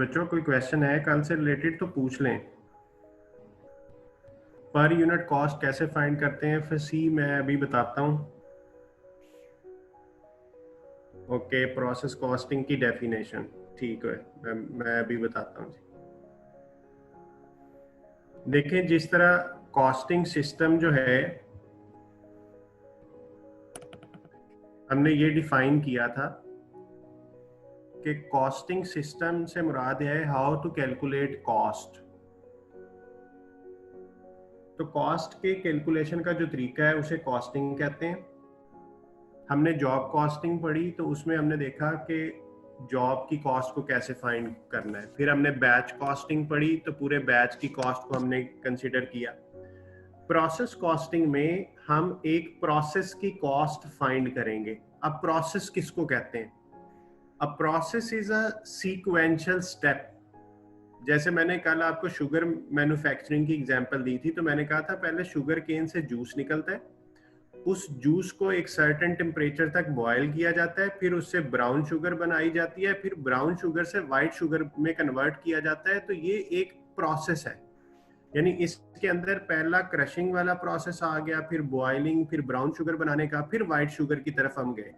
बच्चों कोई क्वेश्चन है कल से रिलेटेड तो पूछ लें। पर यूनिट कॉस्ट कैसे फाइंड करते हैं फिर सी मैं अभी बताता हूँ। ओके, प्रोसेस कॉस्टिंग की डेफिनेशन ठीक है, मैं अभी बताता हूँ। देखें, जिस तरह कॉस्टिंग सिस्टम जो है हमने ये डिफाइन किया था कि कॉस्टिंग सिस्टम से मुराद है हाउ टू कैलकुलेट कॉस्ट। तो कॉस्ट के कैलकुलेशन का जो तरीका है उसे कॉस्टिंग कहते हैं। हमने जॉब कॉस्टिंग पढ़ी तो उसमें हमने देखा कि जॉब की कॉस्ट को कैसे फाइंड करना है। फिर हमने बैच कॉस्टिंग पढ़ी तो पूरे बैच की कॉस्ट को हमने कंसीडर किया। प्रोसेस कॉस्टिंग में हम एक प्रोसेस की कॉस्ट फाइंड करेंगे। अब प्रोसेस किसको कहते हैं? A process is a sequential step. जैसे मैंने कल आपको शुगर मैन्युफैक्चरिंग की एग्जांपल दी थी, तो मैंने कहा था पहले शुगर केन से जूस निकलता है, उस जूस को एक सर्टेन टेम्परेचर तक बॉयल किया जाता है, फिर उससे ब्राउन शुगर बनाई जाती है, फिर ब्राउन शुगर से व्हाइट शुगर में कन्वर्ट किया जाता है। तो ये एक प्रोसेस है। यानी इसके अंदर पहला क्रशिंग वाला प्रोसेस आ गया, फिर बॉइलिंग, फिर ब्राउन शुगर बनाने का, फिर व्हाइट शुगर की तरफ हम गए।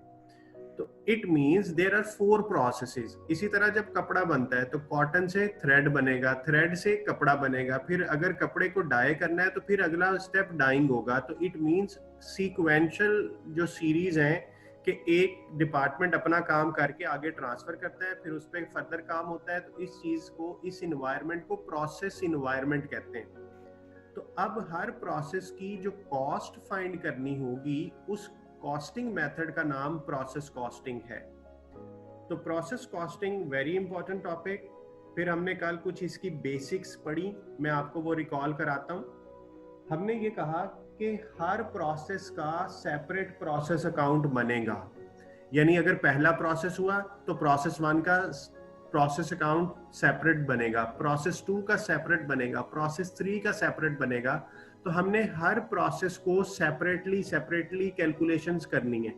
तो it means there are 4 processes. इसी तरह जब कपड़ा बनता है तो कॉटन से थ्रेड बनेगा, थ्रेड से कपड़ा बनेगा, फिर अगर कपड़े को डाई करना है तो फिर अगला स्टेप डाइंग होगा। तो इट मींस सीक्वेंशियल जो सीरीज है कि एक डिपार्टमेंट अपना काम करके आगे ट्रांसफर करता है, फिर उस पर फर्दर काम होता है। तो इस चीज को, इस इन्वायरमेंट को प्रोसेस इन्वायरमेंट कहते हैं। तो अब हर प्रोसेस की जो कॉस्ट फाइंड करनी होगी, उस कॉस्टिंग मेथड का नाम प्रोसेस कॉस्टिंग है। तो process costing very important topic. फिर हमने कल कुछ इसकी बेसिक्स पढ़ी, मैं आपको वो रिकॉल कराता हूं। हमने ये कहा कि हर प्रोसेस का सेपरेट प्रोसेस अकाउंट बनेगा। यानी अगर पहला प्रोसेस हुआ तो प्रोसेस 1 का प्रोसेस अकाउंट सेपरेट बनेगा, प्रोसेस 2 का सेपरेट बनेगा, प्रोसेस 3 का सेपरेट बनेगा। तो हमने हर प्रोसेस को सेपरेटली सेपरेटली कैलकुलेशंस करनी है।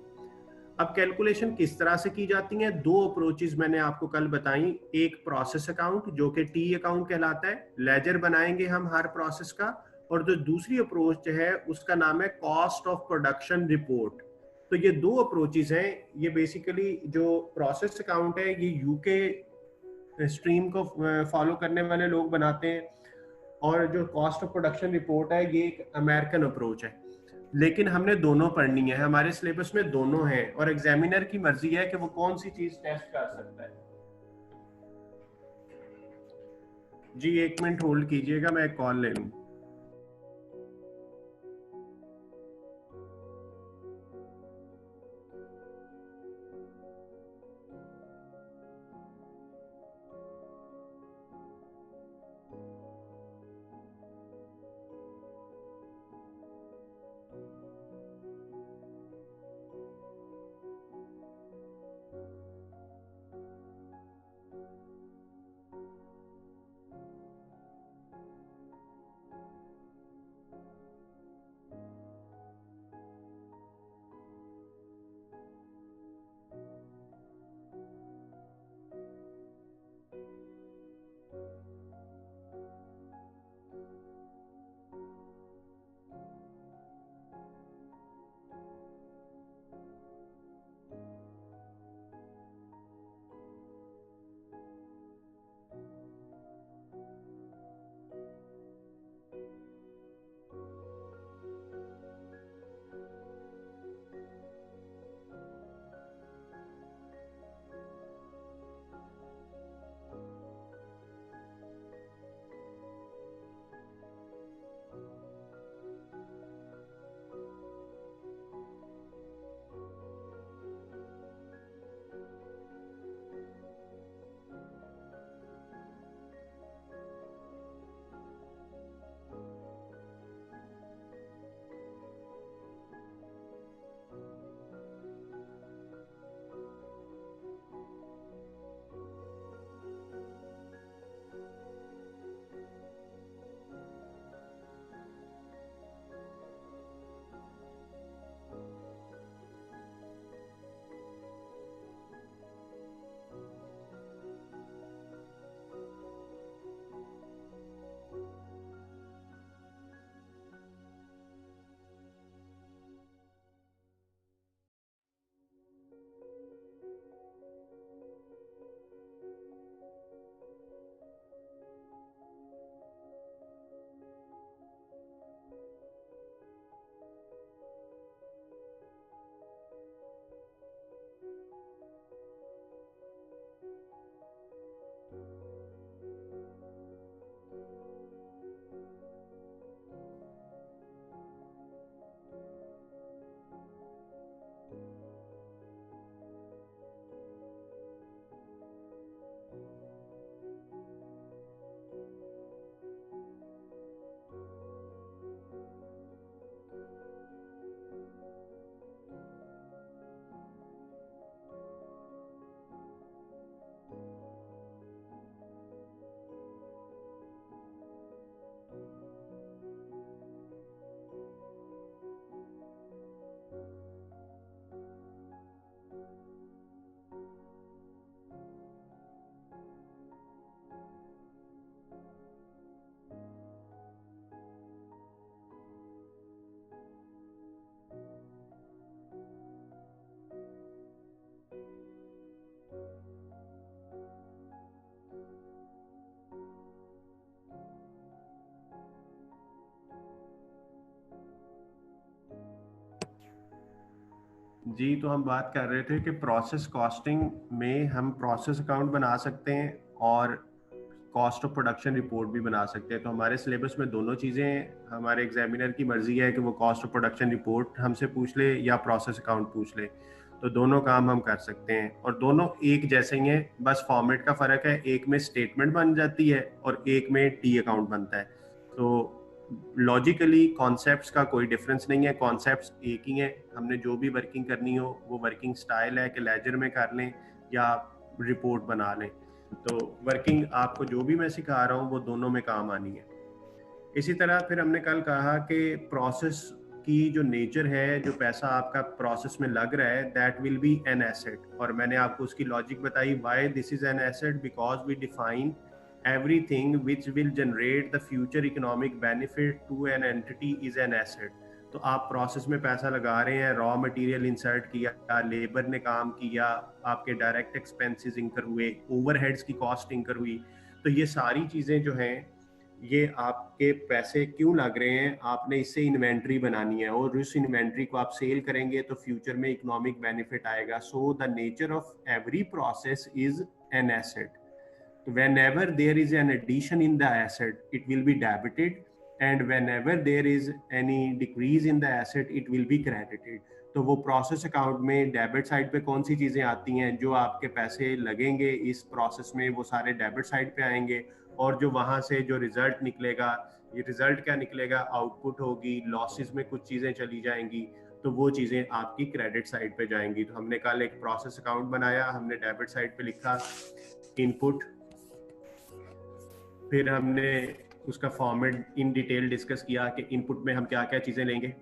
अब कैलकुलेशन किस तरह से की जाती है? 2 अप्रोचेस मैंने आपको कल बताई। एक प्रोसेस अकाउंट जो कि टी अकाउंट कहलाता है, लेजर बनाएंगे हम हर प्रोसेस का। और जो दूसरी अप्रोच है उसका नाम है कॉस्ट ऑफ प्रोडक्शन रिपोर्ट। तो ये 2 अप्रोचेस हैं। ये बेसिकली जो प्रोसेस अकाउंट है ये यूके स्ट्रीम को फॉलो करने वाले लोग बनाते हैं, और जो कॉस्ट ऑफ प्रोडक्शन रिपोर्ट है ये एक अमेरिकन अप्रोच है। लेकिन हमने दोनों पढ़नी है, हमारे सिलेबस में दोनों हैं, और एग्जामिनर की मर्जी है कि वो कौन सी चीज टेस्ट कर सकता है। जी 1 मिनट होल्ड कीजिएगा, मैं एक कॉल ले लूं। जी, तो हम बात कर रहे थे कि प्रोसेस कॉस्टिंग में हम प्रोसेस अकाउंट बना सकते हैं और कॉस्ट ऑफ प्रोडक्शन रिपोर्ट भी बना सकते हैं। तो हमारे सिलेबस में दोनों चीज़ें, हमारे एग्जामिनर की मर्जी है कि वो कॉस्ट ऑफ प्रोडक्शन रिपोर्ट हमसे पूछ ले या प्रोसेस अकाउंट पूछ ले। तो दोनों काम हम कर सकते हैं और दोनों एक जैसे ही हैं, बस फॉर्मेट का फ़र्क है, एक में स्टेटमेंट बन जाती है और एक में टी अकाउंट बनता है। तो लॉजिकली कॉन्सेप्ट्स का कोई डिफरेंस नहीं है, कॉन्सेप्ट्स एक ही हैं। हमने जो भी वर्किंग करनी हो वो वर्किंग स्टाइल है कि लेजर में कर लें या रिपोर्ट बना लें। तो वर्किंग आपको जो भी मैं सिखा रहा हूँ वो दोनों में काम आनी है। इसी तरह फिर हमने कल कहा कि प्रोसेस की जो नेचर है, जो पैसा आपका प्रोसेस में लग रहा है, that will be an asset. और मैंने आपको उसकी लॉजिक बताई, why this is an asset, because we define everything which will generate the future economic benefit to an entity is an asset। तो आप प्रोसेस में पैसा लगा रहे हैं, रॉ मटेरियल इंसर्ट किया, लेबर ने काम किया, आपके डायरेक्ट एक्सपेंसेस इंकर हुए, ओवरहेड्स की कॉस्ट इंकर हुई। तो ये सारी चीज़ें जो हैं, ये आपके पैसे क्यों लग रहे हैं, आपने इससे इन्वेंट्री बनानी है और उस इन्वेंट्री को आप सेल करेंगे तो फ्यूचर में इकोनॉमिक बेनिफिट आएगा। So the nature of every process is an asset. Whenever there is an addition in the asset, it will be debited, and whenever there is any decrease in the asset, it will be credited। तो वो process account में debit side पे कौन सी चीज़ें आती हैं, जो आपके पैसे लगेंगे इस प्रोसेस में वो सारे डेबिट साइड पे आएंगे, और जो वहाँ से जो रिजल्ट निकलेगा, ये रिजल्ट क्या निकलेगा, आउटपुट होगी, लॉसेस में कुछ चीज़ें चली जाएंगी, तो वो चीज़ें आपकी क्रेडिट साइड पे जाएंगी। तो हमने कल एक प्रोसेस अकाउंट बनाया, हमने डेबिट साइड पे लिखा इनपुट, फिर हमने उसका फॉर्मेट इन डिटेल डिस्कस किया कि इनपुट में हम क्या क्या चीज़ें लेंगे।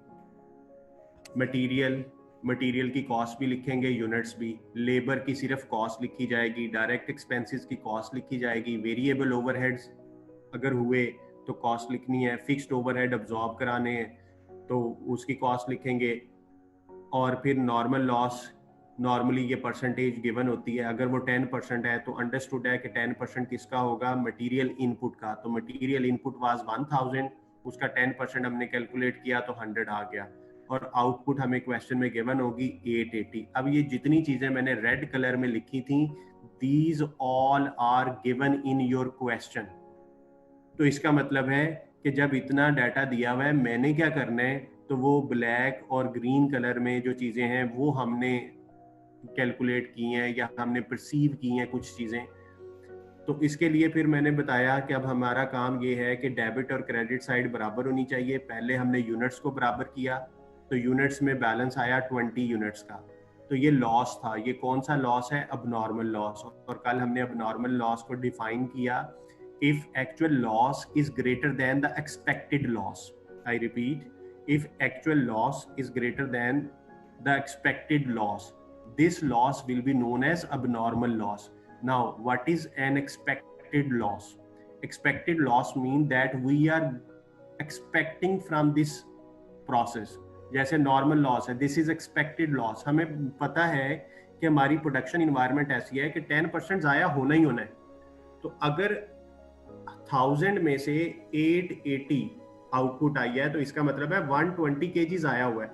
मटेरियल की कॉस्ट भी लिखेंगे, यूनिट्स भी, लेबर की सिर्फ कॉस्ट लिखी जाएगी, डायरेक्ट एक्सपेंसेस की कॉस्ट लिखी जाएगी, वेरिएबल ओवरहेड्स अगर हुए तो कॉस्ट लिखनी है, फिक्स्ड ओवरहेड अब्जॉर्ब कराने हैं तो उसकी कॉस्ट लिखेंगे। और फिर नॉर्मल लॉस, नॉर्मली ये परसेंटेज गिवन होती है, अगर वो 10% है तो अंडरस्टूड है कि 10% किसका होगा, मटेरियल इनपुट का। तो मटेरियल इनपुट वाज 1000, उसका 10% हमने कैलकुलेट किया तो 100 आ गया, और आउटपुट हमें क्वेश्चन में गिवन होगी 880। अब ये जितनी चीजें मैंने रेड कलर में लिखी थी, these all are given in your question. तो इसका मतलब है कि जब इतना डाटा दिया हुआ है, मैंने क्या करना है, तो वो ब्लैक और ग्रीन कलर में जो चीजें हैं वो हमने कैलकुलेट की हैं या हमने परसीव की हैं कुछ चीजें। तो इसके लिए फिर मैंने बताया कि अब हमारा काम ये है कि डेबिट और क्रेडिट साइड बराबर होनी चाहिए। पहले हमने यूनिट्स को बराबर किया, तो यूनिट्स में बैलेंस आया 20 यूनिट्स का। तो ये लॉस था, ये कौन सा लॉस है, अबनॉर्मल लॉस। और कल हमने अबनॉर्मल लॉस को डिफाइन किया, if actual loss is greater than the expected loss. I repeat, if actual loss is greater than the expected loss, this loss will be known as abnormal loss। Now, what is an expected loss? Expected loss means that we are expecting from this process। जैसे normal loss है, this is expected loss. हमें पता है कि हमारी production environment ऐसी है कि 10% ज़ाया होना ही होना है। तो अगर 1000 में से 880 आउटपुट आई है तो इसका मतलब है 120 kg आया हुआ है।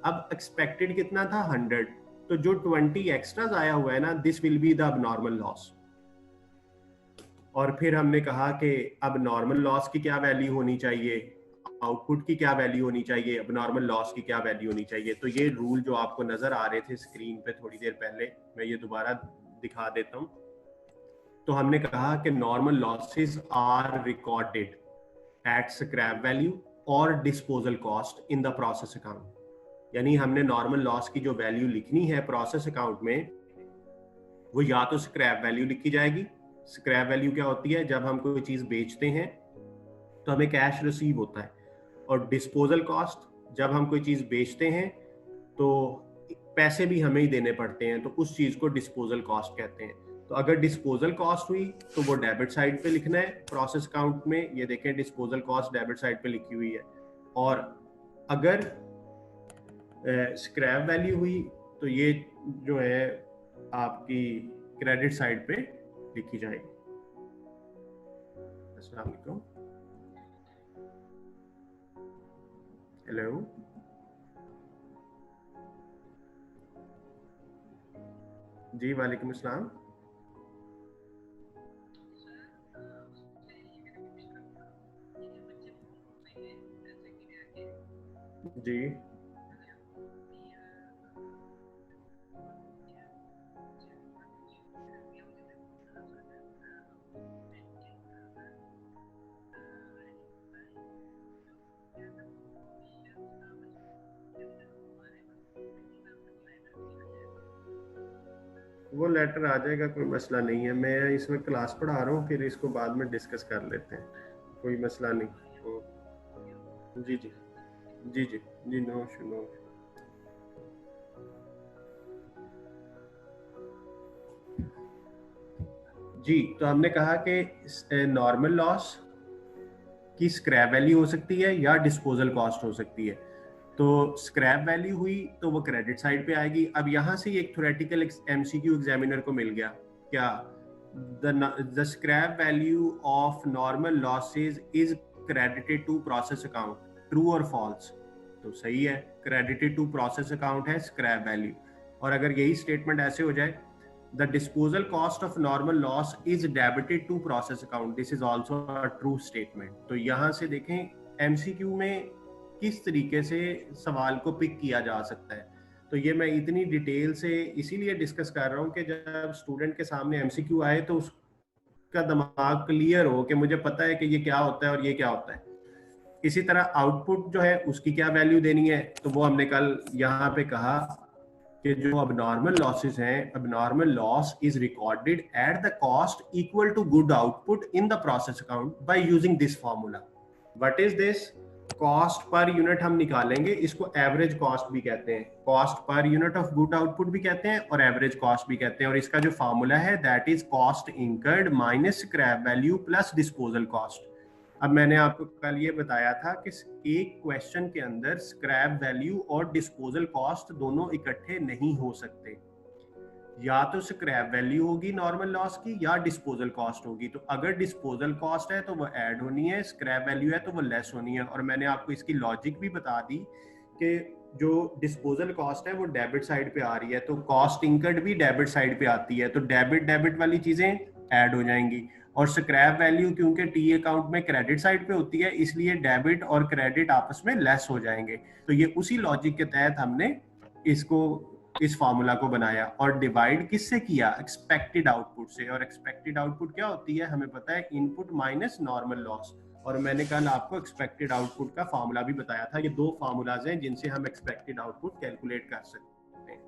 अब एक्सपेक्टेड कितना था, 100। तो जो 20 एक्स्ट्रा आया हुआ है ना, this will be the abnormal loss. और फिर हमने कहा कि अब नॉर्मल लॉस की क्या वैल्यू होनी चाहिए, आउटपुट की क्या वैल्यू होनी चाहिए, अब नॉर्मल लॉस की क्या वैल्यू होनी चाहिए। तो ये रूल जो आपको नजर आ रहे थे स्क्रीन पे थोड़ी देर पहले, मैं ये दोबारा दिखा देता हूँ। तो हमने कहा कि normal losses are recorded at scrap value और disposal cost in the process account. यानी हमने नॉर्मल लॉस की जो वैल्यू लिखनी है प्रोसेस अकाउंट में, वो या तो स्क्रैप वैल्यू लिखी जाएगी। स्क्रैप वैल्यू क्या होती है, जब हम कोई चीज बेचते हैं तो हमें कैश रिसीव होता है। और डिस्पोजल कॉस्ट, जब हम कोई चीज बेचते हैं तो पैसे भी हमें ही देने पड़ते हैं, तो उस चीज को डिस्पोजल कॉस्ट कहते हैं। तो अगर डिस्पोजल कॉस्ट हुई तो वो डेबिट साइड पे लिखना है प्रोसेस अकाउंट में। ये देखें, डिस्पोजल कॉस्ट डेबिट साइड पे लिखी हुई है। और अगर स्क्रैप वैल्यू हुई तो ये जो है आपकी क्रेडिट साइड पे लिखी जाएगी। अस्सलाम वालेकुम, हेलो। जी वालेकुम अस्सलाम। जी वो लेटर आ जाएगा, कोई मसला नहीं है। मैं इसमें क्लास पढ़ा रहा हूँ, फिर इसको बाद में डिस्कस कर लेते हैं, कोई मसला नहीं। जी जी जी जी जी, नो इशू नो। जी, तो हमने कहा कि नॉर्मल लॉस की स्क्रैप वैल्यू हो सकती है या डिस्पोजल कॉस्ट हो सकती है। तो स्क्रैप वैल्यू हुई तो वो क्रेडिट साइड पे आएगी। अब यहाँ से एक थ्योरेटिकल एमसीक्यू एग्जामिनर को मिल गया क्या, the scrap value of normal losses is credited to process account, true और फॉल्स। तो सही है, क्रेडिटेड टू प्रोसेस अकाउंट है स्क्रैप वैल्यू। और अगर यही स्टेटमेंट ऐसे हो जाए, the disposal cost of normal loss is debited to process account, this is also a true statement। तो यहाँ से देखें एमसीक्यू में किस तरीके से सवाल को पिक किया जा सकता है। तो ये मैं इतनी डिटेल से इसीलिए डिस्कस कर रहा हूँ कि जब स्टूडेंट के सामने एमसीक्यू आए तो उसका दिमाग क्लियर हो कि मुझे पता है कि ये क्या होता है और ये क्या होता है। इसी तरह आउटपुट जो है उसकी क्या वैल्यू देनी है, तो वो हमने कल यहाँ पे कहा कि जो अबनॉर्मल लॉसेस हैं, abnormal loss is recorded at the cost equal to good output in the process account by using this formula. What is this? Cost per unit हम निकालेंगे, इसको एवरेज कॉस्ट भी कहते हैं, cost per unit of good output भी कहते हैं और एवरेज कॉस्ट भी कहते हैं। और इसका जो फॉर्मूला है that is cost incurred minus scrap value plus disposal cost. अब मैंने आपको कल ये बताया था कि एक क्वेश्चन के अंदर स्क्रैप वैल्यू और डिस्पोजल कॉस्ट दोनों इकट्ठे नहीं हो सकते, या तो स्क्रैप वैल्यू होगी नॉर्मल लॉस की या डिस्पोजल कॉस्ट होगी। तो अगर डिस्पोजल कॉस्ट है तो वो ऐड होनी है, स्क्रैप वैल्यू है तो वो लेस होनी है। और मैंने आपको इसकी लॉजिक भी बता दी कि जो डिस्पोजल कॉस्ट है वो डेबिट साइड पे आ रही है, तो कॉस्ट इंकर्ड भी डेबिट साइड पे आती है, तो डेबिट डेबिट वाली चीजें ऐड हो जाएंगी। और स्क्रैप वैल्यू क्योंकि टी अकाउंट में क्रेडिट साइड पे होती है, इसलिए डेबिट और क्रेडिट आपस में लेस हो जाएंगे। तो ये उसी लॉजिक के तहत हमने इसको इस फार्मूला को बनाया और डिवाइड किससे किया, एक्सपेक्टेड आउटपुट से। और एक्सपेक्टेड आउटपुट क्या होती है हमें पता है, इनपुट माइनस नॉर्मल लॉस। और मैंने कल आपको एक्सपेक्टेड आउटपुट का फार्मूला भी बताया था। ये दो फार्मूलाज हैं जिनसे हम एक्सपेक्टेड आउटपुट कैलकुलेट कर सकते हैं।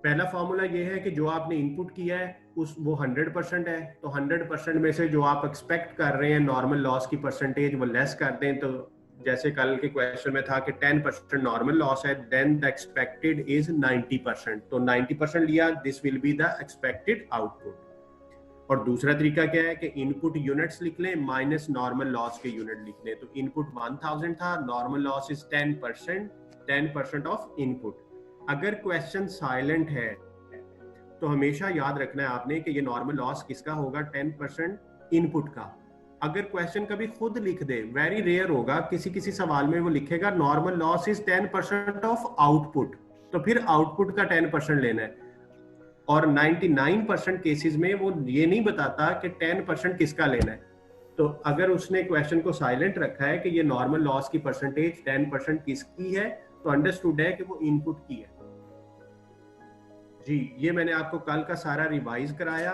पहला फार्मूला ये है कि जो आपने इनपुट किया है उस वो 100% है, तो 100% में से जो आप एक्सपेक्ट कर रहे हैं नॉर्मल लॉस की परसेंटेज वो लेस कर दें। तो जैसे कल के क्वेश्चन में था कि 10% नॉर्मल लॉस है, देन द एक्सपेक्टेड इज 90%, तो 90% लिया, this will be the expected output. और दूसरा तरीका क्या है कि इनपुट यूनिट्स लिख लें माइनस नॉर्मल लॉस के यूनिट लिख लें। तो इनपुट 1000 था, normal loss is 10%, 10% of input. अगर क्वेश्चन साइलेंट है तो हमेशा याद रखना है आपने कि ये नॉर्मल लॉस किसका होगा, 10% इनपुट का। अगर क्वेश्चन कभी खुद लिख दे, वेरी रेयर होगा, किसी किसी सवाल में वो लिखेगा normal loss is 10% of output, तो फिर आउटपुट का 10% लेना है। और 99% केसेस में वो ये नहीं बताता कि 10% किसका लेना है। तो अगर उसने क्वेश्चन को साइलेंट रखा है कि ये नॉर्मल लॉस की परसेंटेज 10% किसकी है, तो अंडरस्टूड है कि वो इनपुट की है। जी, ये मैंने आपको कल का सारा रिवाइज कराया।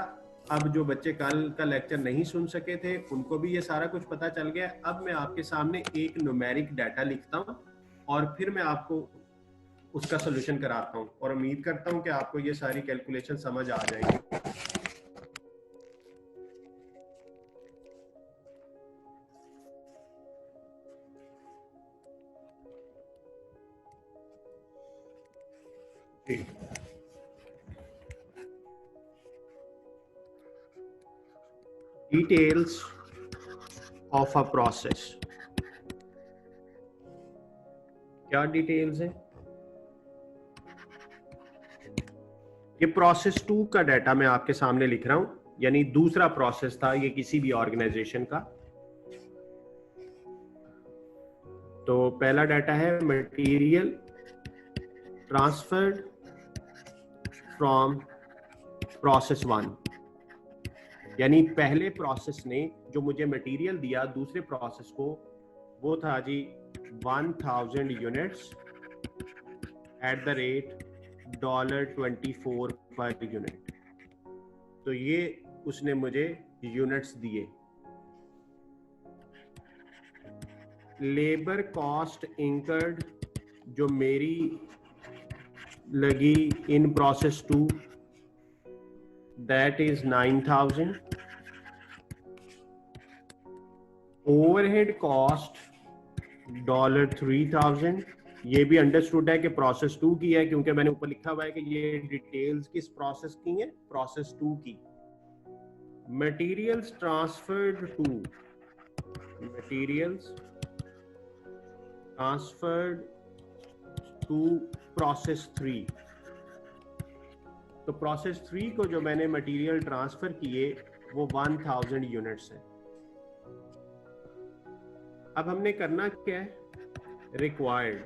अब जो बच्चे कल का लेक्चर नहीं सुन सके थे उनको भी ये सारा कुछ पता चल गया। अब मैं आपके सामने एक न्यूमेरिक डाटा लिखता हूँ और फिर मैं आपको उसका सोल्यूशन कराता हूँ और उम्मीद करता हूँ कि आपको ये सारी कैलकुलेशन समझ आ जाएगी। डिटेल्स ऑफ अ प्रोसेस, क्या डिटेल्स है? ये प्रोसेस 2 का डाटा मैं आपके सामने लिख रहा हूं, यानी दूसरा प्रोसेस था ये किसी भी ऑर्गेनाइजेशन का। तो पहला डाटा है मटेरियल ट्रांसफर्ड फ्रॉम प्रोसेस 1, यानी पहले प्रोसेस ने जो मुझे मटेरियल दिया दूसरे प्रोसेस को, वो था जी 1000 units at the rate $24 per unit. तो ये उसने मुझे यूनिट्स दिए। लेबर कॉस्ट इंकर्ड जो मेरी लगी in process 2, that is 9000। Overhead cost $3000। ये भी अंडरस्टूड है कि प्रोसेस 2 की है, क्योंकि मैंने ऊपर लिखा हुआ है कि ये डिटेल्स किस प्रोसेस की है, प्रोसेस 2 की। Materials transferred to process 3। तो प्रोसेस 3 को जो मैंने मटेरियल ट्रांसफर किए वो 1000 यूनिट्स है। अब हमने करना क्या है, रिक्वायर्ड।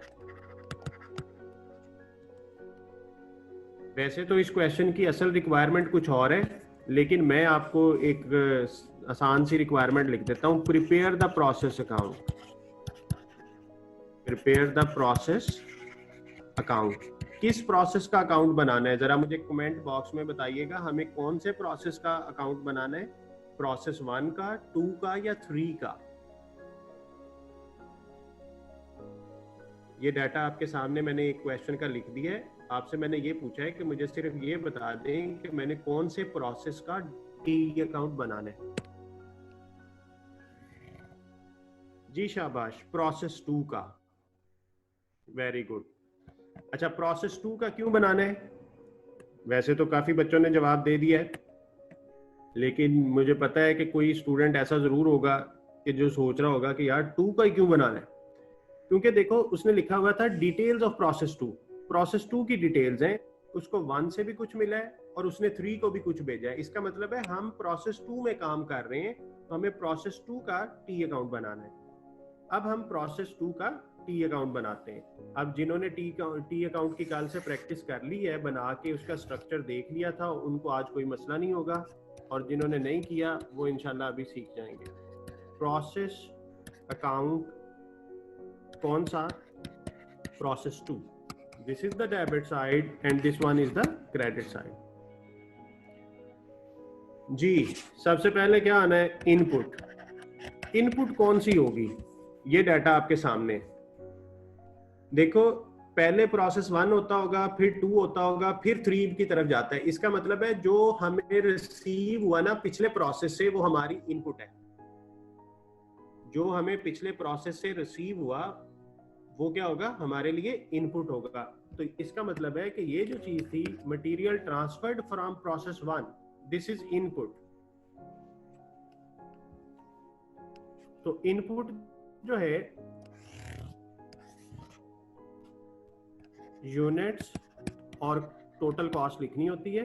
वैसे तो इस क्वेश्चन की असल रिक्वायरमेंट कुछ और है, लेकिन मैं आपको एक आसान सी रिक्वायरमेंट लिख देता हूं। Prepare the process account. Prepare the process account. किस प्रोसेस का अकाउंट बनाना है, जरा मुझे कमेंट बॉक्स में बताइएगा, हमें कौन से प्रोसेस का अकाउंट बनाना है, प्रोसेस 1 का, 2 का या 3 का। ये डाटा आपके सामने मैंने एक क्वेश्चन का लिख दिया है। आपसे मैंने ये पूछा है कि मुझे सिर्फ ये बता दें कि मैंने कौन से प्रोसेस का टी अकाउंट बनाना है। जी शाबाश, प्रोसेस 2 का। Very good. अच्छा, प्रोसेस 2 का क्यों बनाना है? वैसे तो काफी बच्चों ने जवाब दे दिया है, लेकिन मुझे पता है कि कोई स्टूडेंट ऐसा जरूर होगा कि जो सोच रहा होगा कि यार 2 का ही क्यों बनाना है। क्योंकि देखो उसने लिखा हुआ था डिटेल्स ऑफ प्रोसेस 2। प्रोसेस 2 की डिटेल्स हैं, उसको 1 से भी कुछ मिला है और उसने 3 को भी कुछ भेजा है। इसका मतलब है हम प्रोसेस 2 में काम कर रहे हैं, तो हमें प्रोसेस 2 का टी अकाउंट बनाना है। अब हम प्रोसेस 2 का टी अकाउंट बनाते हैं। अब जिन्होंने टी अकाउंट की कल से प्रैक्टिस कर ली है, बना के उसका स्ट्रक्चर देख लिया था, उनको आज कोई मसला नहीं होगा, और जिन्होंने नहीं किया वो इंशाल्लाह अभी सीख जाएंगे। प्रोसेस अकाउंट कौन सा? Process 2। This is the debit side and this one is the credit side. जी, सबसे पहले क्या आना है, इनपुट। इनपुट कौन सी होगी, ये डाटा आपके सामने। देखो पहले प्रोसेस 1 होता होगा, फिर 2 होता होगा, फिर 3 की तरफ जाता है। इसका मतलब है जो हमें रिसीव हुआ ना पिछले प्रोसेस से, वो हमारी इनपुट है। जो हमें पिछले प्रोसेस से रिसीव हुआ वो क्या होगा, हमारे लिए इनपुट होगा। तो इसका मतलब है कि ये जो चीज थी, material transferred from process 1, this is input. तो इनपुट जो है यूनिट्स और टोटल कॉस्ट लिखनी होती है।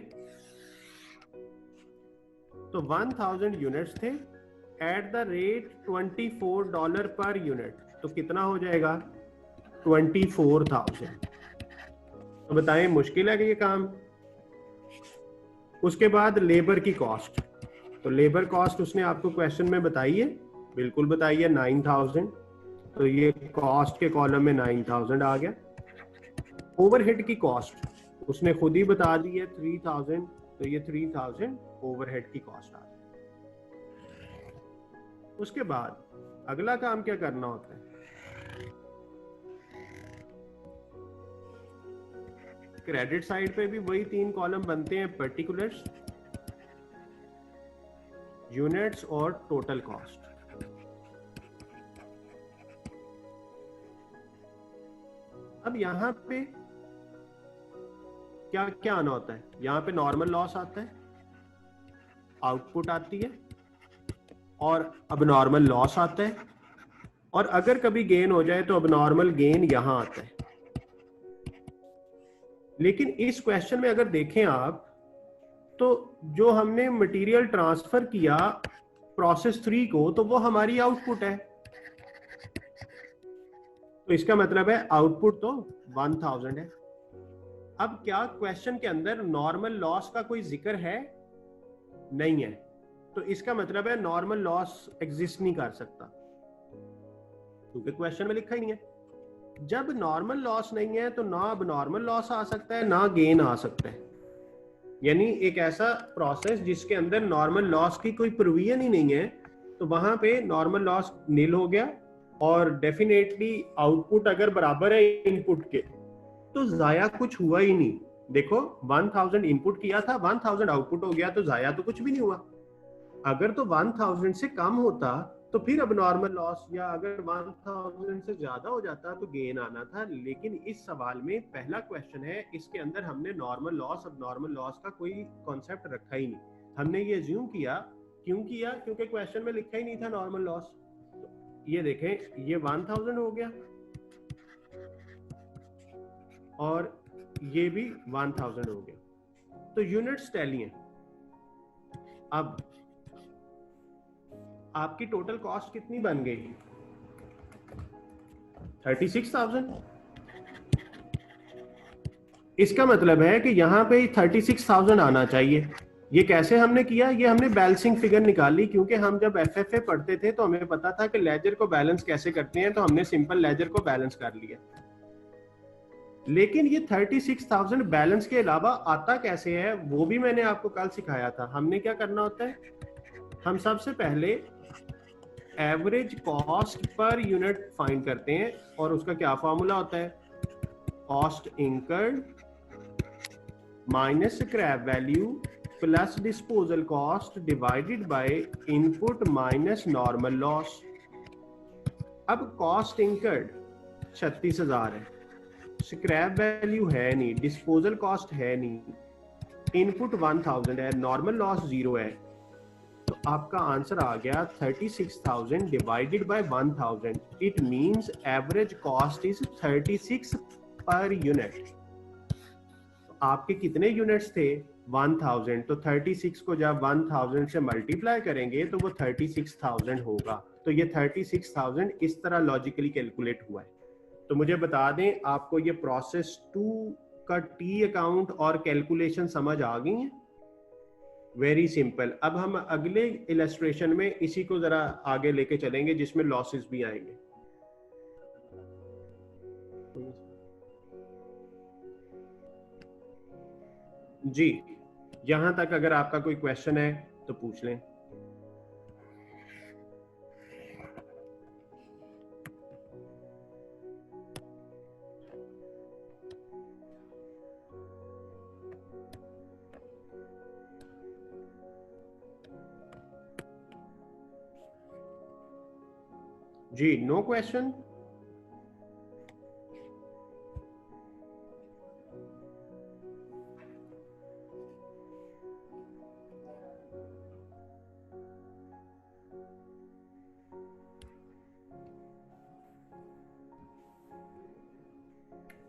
तो 1000 यूनिट्स थे eight the rate $24 per unit. तो कितना हो जाएगा, 24,000। तो बताएं मुश्किल है कि ये काम? उसके बाद लेबर की कॉस्ट। तो लेबर कॉस्ट उसने आपको क्वेश्चन में बताई है, बिल्कुल बताई है, 9000। तो ये कॉस्ट के कॉलम में 9000 आ गया। ओवरहेड की कॉस्ट उसने खुद ही बता दी है, 3000। तो ये 3000 ओवरहेड की कॉस्ट आ गई। उसके बाद अगला काम क्या करना होता है, क्रेडिट साइड पे भी वही 3 कॉलम बनते हैं, पर्टिकुलर्स, यूनिट्स और टोटल कॉस्ट। अब यहां पे क्या क्या आना होता है, यहां पे नॉर्मल लॉस आता है, आउटपुट आती है, और अबनॉर्मल लॉस आता है, और अगर कभी गेन हो जाए तो अबनॉर्मल गेन यहां आता है। लेकिन इस क्वेश्चन में अगर देखें आप, तो जो हमने मटेरियल ट्रांसफर किया प्रोसेस 3 को, तो वो हमारी आउटपुट है। तो इसका मतलब है आउटपुट तो 1000 है। अब क्या क्वेश्चन के अंदर नॉर्मल लॉस का कोई जिक्र है? नहीं है, तो इसका मतलब है नॉर्मल लॉस एग्जिस्ट नहीं कर सकता, क्योंकि क्वेश्चन में लिखा ही नहीं है। जब नॉर्मल लॉस नहीं है तो ना अब नॉर्मल लॉस आ सकता है ना गेन आ सकता है। यानी एक ऐसा प्रोसेस जिसके अंदर नॉर्मल लॉस की कोई प्रोविजन ही नहीं है, तो वहां पे नॉर्मल लॉस नील हो गया। और डेफिनेटली आउटपुट अगर बराबर है इनपुट के तो जाया कुछ हुआ ही नहीं। देखो 1000 इनपुट किया था, 1000 आउटपुट हो गया, तो जाया तो कुछ भी नहीं हुआ। अगर तो 1000 से कम होता तो फिर अब नॉर्मल लॉस, या अगर 1000 से ज्यादा हो जाता तो गेन आना था। लेकिन इस सवाल में पहला क्वेश्चन है, इसके अंदर हमने नॉर्मल लॉस, अब नॉर्मल लॉस का कोई कॉन्सेप्ट रखा ही नहीं। हमने ये अज्यूम किया, क्यों किया? क्योंकि क्वेश्चन में लिखा ही नहीं था नॉर्मल लॉस। ये देखें, ये 1000 हो गया और ये भी 1000 हो गया, तो यूनिट्स टैली हैं। अब आपकी टोटल कॉस्ट कितनी बन गई? 36,000। इसका मतलब है कि यहां पे 36,000 आना चाहिए। ये कैसे हमने किया? ये हमने बैलेंसिंग फिगर निकाली, क्योंकि हम जब एफएफए पढ़ते थे तो हमें पता था कि लेजर को बैलेंस कैसे करते हैं, तो हमने सिंपल लेजर को बैलेंस कर लिया। लेकिन ये 36,000 बैलेंस के अलावा आता कैसे है वो भी मैंने आपको कल सिखाया था। हमने क्या करना होता है, हम सबसे पहले average cost per unit find करते हैं, और उसका क्या फॉर्मूला होता है? Cost incurred minus scrap value plus disposal cost divided by input minus normal loss. अब कॉस्ट इंकर्ड 36,000 है, स्क्रैप वैल्यू है नहीं, डिस्पोजल कॉस्ट है नहीं, इनपुट 1000 है, नॉर्मल लॉस 0 है, तो आपका आंसर आ गया 36,000 divided by 1000। It means average cost is 36 per unit. आपके कितने यूनिट्स थे? 1000। तो 36 को जब 1000 से मल्टीप्लाई करेंगे तो वो 36,000 होगा। तो ये 36,000 इस तरह लॉजिकली कैलकुलेट हुआ है। तो मुझे बता दें, आपको ये प्रोसेस 2 का टी अकाउंट और कैलकुलेशन समझ आ गई है? Very simple. अब हम अगले इलस्ट्रेशन में इसी को जरा आगे लेके चलेंगे, जिसमें लॉसेस भी आएंगे। जी, यहां तक अगर आपका कोई क्वेश्चन है तो पूछ लें। जी, नो क्वेश्चन।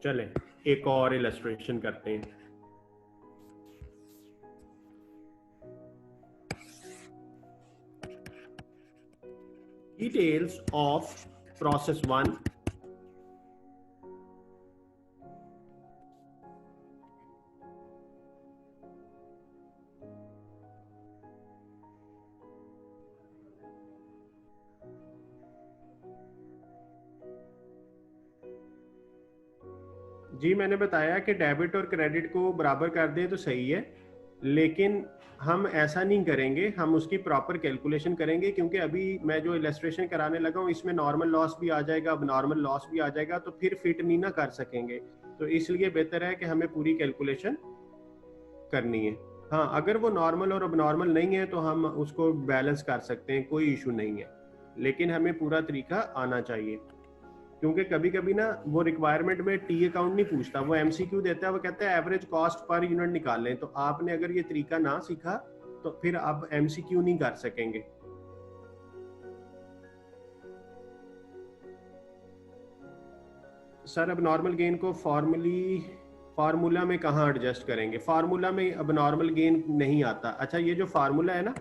चलें एक और इलस्ट्रेशन करते हैं। Details of process 1। जी, मैंने बताया कि डेबिट और क्रेडिट को बराबर कर दें तो सही है, लेकिन हम ऐसा नहीं करेंगे, हम उसकी प्रॉपर कैलकुलेशन करेंगे, क्योंकि अभी मैं जो इलस्ट्रेशन कराने लगा हूँ इसमें नॉर्मल लॉस भी आ जाएगा, अब नॉर्मल लॉस भी आ जाएगा, तो फिर फिट नहीं ना कर सकेंगे। तो इसलिए बेहतर है कि हमें पूरी कैलकुलेशन करनी है। हाँ, अगर वो नॉर्मल और अब नॉर्मल नहीं है तो हम उसको बैलेंस कर सकते हैं, कोई इशू नहीं है, लेकिन हमें पूरा तरीका आना चाहिए। क्योंकि कभी कभी ना वो रिक्वायरमेंट में टी अकाउंट नहीं पूछता, वो एमसीक्यू देता है, वो कहता है एवरेज कॉस्ट पर यूनिट निकाल लें। तो आपने अगर ये तरीका ना सीखा तो फिर आप एमसीक्यू नहीं कर सकेंगे। सर, अब नॉर्मल गेन को फार्मूला में कहाँ एडजस्ट करेंगे? फार्मूला में अब नॉर्मल गेन नहीं आता। अच्छा, ये जो फार्मूला है ना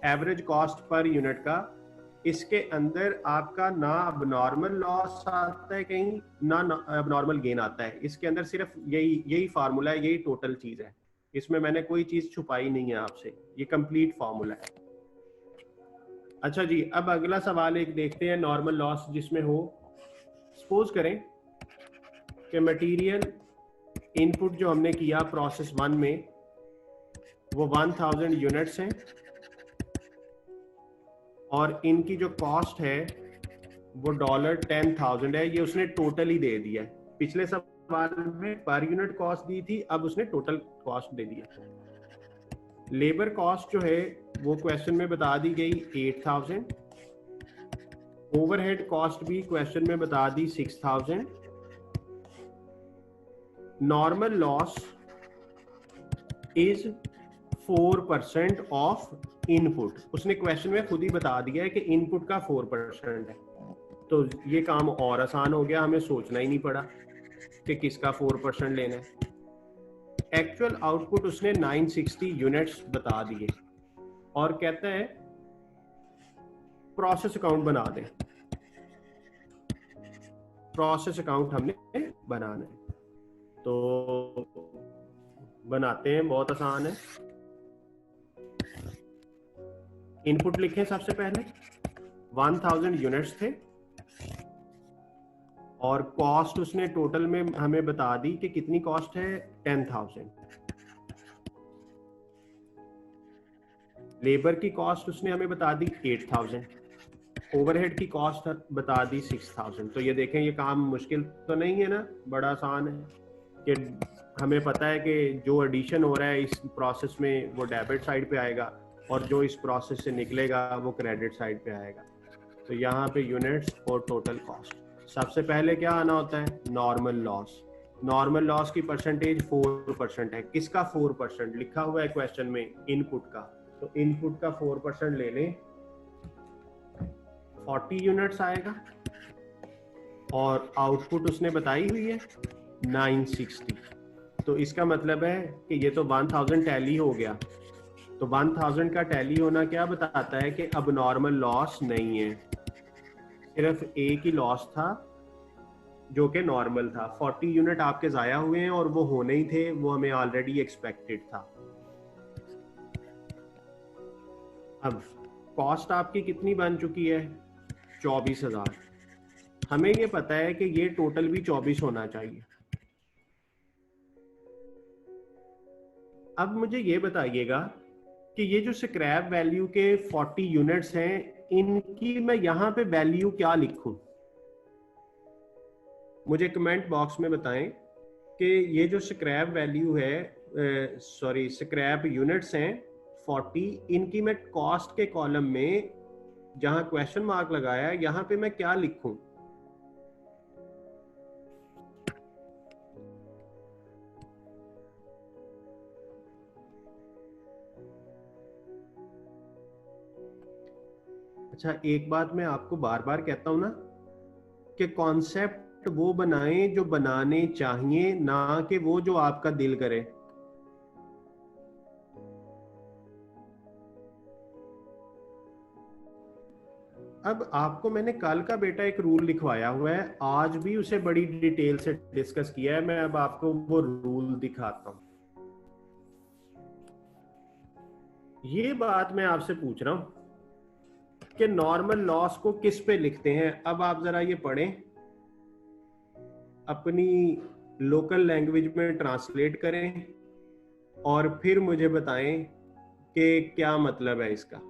एवरेज कॉस्ट पर यूनिट का, इसके अंदर आपका ना अब नॉर्मल लॉस आता है कहीं, ना अब नॉर्मल गेन आता है। इसके अंदर सिर्फ यही यही फार्मूला है, यही टोटल चीज है। इसमें मैंने कोई चीज छुपाई नहीं है आपसे, ये कंप्लीट फार्मूला है। अच्छा जी, अब अगला सवाल एक देखते हैं नॉर्मल लॉस जिसमें हो, सपोज करें कि मटेरियल इनपुट जो हमने किया प्रोसेस 1 में वो 1000 यूनिट्स हैं और इनकी जो कॉस्ट है वो $10,000 है। ये उसने टोटल ही दे दिया है। पिछले सवाल में पर यूनिट कॉस्ट दी थी, अब उसने टोटल कॉस्ट दे दिया। लेबर कॉस्ट जो है वो क्वेश्चन में बता दी गई 8000, ओवरहेड कॉस्ट भी क्वेश्चन में बता दी 6000। Normal loss is 4% of input. उसने क्वेश्चन में खुद ही बता दिया है कि इनपुट का 4% है, तो ये काम और आसान हो गया, हमें सोचना ही नहीं पड़ा कि किसका 4% लेना है। एक्चुअल आउटपुट उसने 960 यूनिट्स बता दिए और कहता है प्रोसेस अकाउंट बना दें। प्रोसेस अकाउंट हमने बनाना है, तो बनाते हैं, बहुत आसान है। इनपुट लिखें सबसे पहले, 1000 यूनिट्स थे और कॉस्ट उसने टोटल में हमें बता दी कि कितनी कॉस्ट है, 10,000। लेबर की कॉस्ट उसने हमें बता दी 8000, ओवरहेड की कॉस्ट बता दी 6000। तो ये देखें, ये काम मुश्किल तो नहीं है ना, बड़ा आसान है कि हमें पता है कि जो एडिशन हो रहा है इस प्रोसेस में वो डेबिट साइड पे आएगा और जो इस प्रोसेस से निकलेगा वो क्रेडिट साइड पे आएगा। तो यहाँ पे यूनिट्स और टोटल कॉस्ट। सबसे पहले क्या आना होता है, नॉर्मल लॉस। नॉर्मल लॉस की परसेंटेज 4% है। किसका 4%? लिखा हुआ है क्वेश्चन में इनपुट का, तो इनपुट का 4% ले लें, 40 यूनिट्स आएगा और आउटपुट उसने बताई हुई है 960। तो इसका मतलब है कि ये तो 1000 टैली हो गया। तो 1000 का टैली होना क्या बताता है कि अब नॉर्मल लॉस नहीं है, सिर्फ एक ही लॉस था जो कि नॉर्मल था। 40 यूनिट आपके जाया हुए हैं और वो होने ही थे, वो हमें ऑलरेडी एक्सपेक्टेड था। अब कॉस्ट आपकी कितनी बन चुकी है, 24,000। हमें ये पता है कि ये टोटल भी 24 होना चाहिए। अब मुझे ये बताइएगा कि ये जो स्क्रैप वैल्यू के 40 यूनिट्स हैं, इनकी मैं यहाँ पे वैल्यू क्या लिखूं? मुझे कमेंट बॉक्स में बताएं कि ये जो स्क्रैप वैल्यू है, सॉरी स्क्रैप यूनिट्स हैं 40, इनकी मैं कॉस्ट के कॉलम में जहां क्वेश्चन मार्क लगाया है यहाँ पे मैं क्या लिखूं? अच्छा, एक बात मैं आपको बार बार कहता हूं ना कि कॉन्सेप्ट वो बनाएं जो बनाने चाहिए, ना कि वो जो आपका दिल करे। अब आपको मैंने कल का बेटा एक रूल लिखवाया हुआ है, आज भी उसे बड़ी डिटेल से डिस्कस किया है। मैं अब आपको वो रूल दिखाता हूं। ये बात मैं आपसे पूछ रहा हूं कि नॉर्मल लॉस को किस पे लिखते हैं। अब आप जरा ये पढ़ें, अपनी लोकल लैंग्वेज में ट्रांसलेट करें और फिर मुझे बताएं कि क्या मतलब है इसका।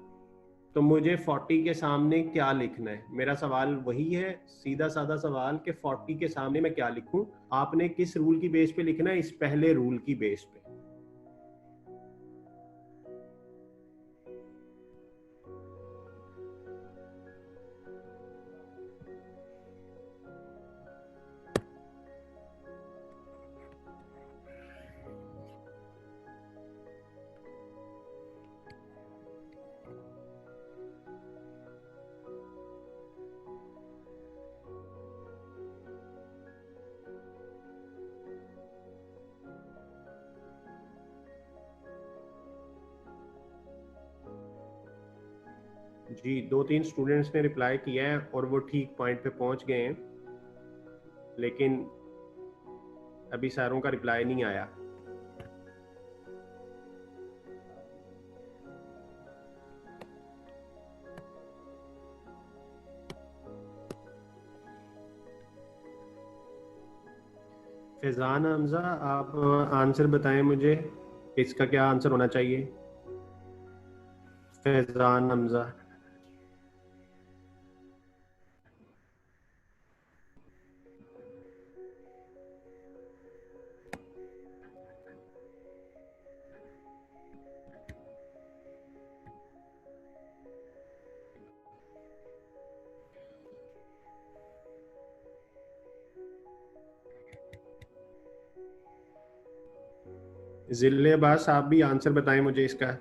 तो मुझे 40 के सामने क्या लिखना है? मेरा सवाल वही है, सीधा साधा सवाल, कि 40 के सामने मैं क्या लिखूं। आपने किस रूल की बेस पे लिखना है? इस पहले रूल की बेस पे। जी, 2-3 स्टूडेंट्स ने रिप्लाई किया है और वो ठीक पॉइंट पे पहुंच गए हैं, लेकिन अभी सारों का रिप्लाई नहीं आया। फैजान हमजा, आप आंसर बताएं मुझे, इसका क्या आंसर होना चाहिए? फैजान हमजा। जिले अब्बास, आप भी आंसर बताएं मुझे इसका,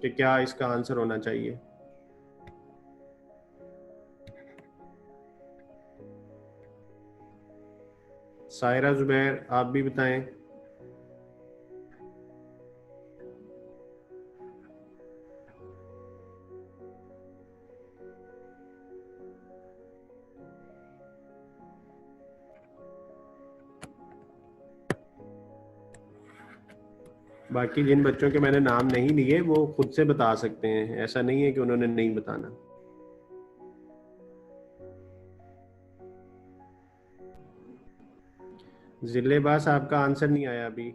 कि क्या इसका आंसर होना चाहिए। सायरा जुबैर, आप भी बताएं। बाकी जिन बच्चों के मैंने नाम नहीं लिए वो खुद से बता सकते हैं, ऐसा नहीं है कि उन्होंने नहीं बताना। जिले अब्बास, आपका आंसर नहीं आया अभी।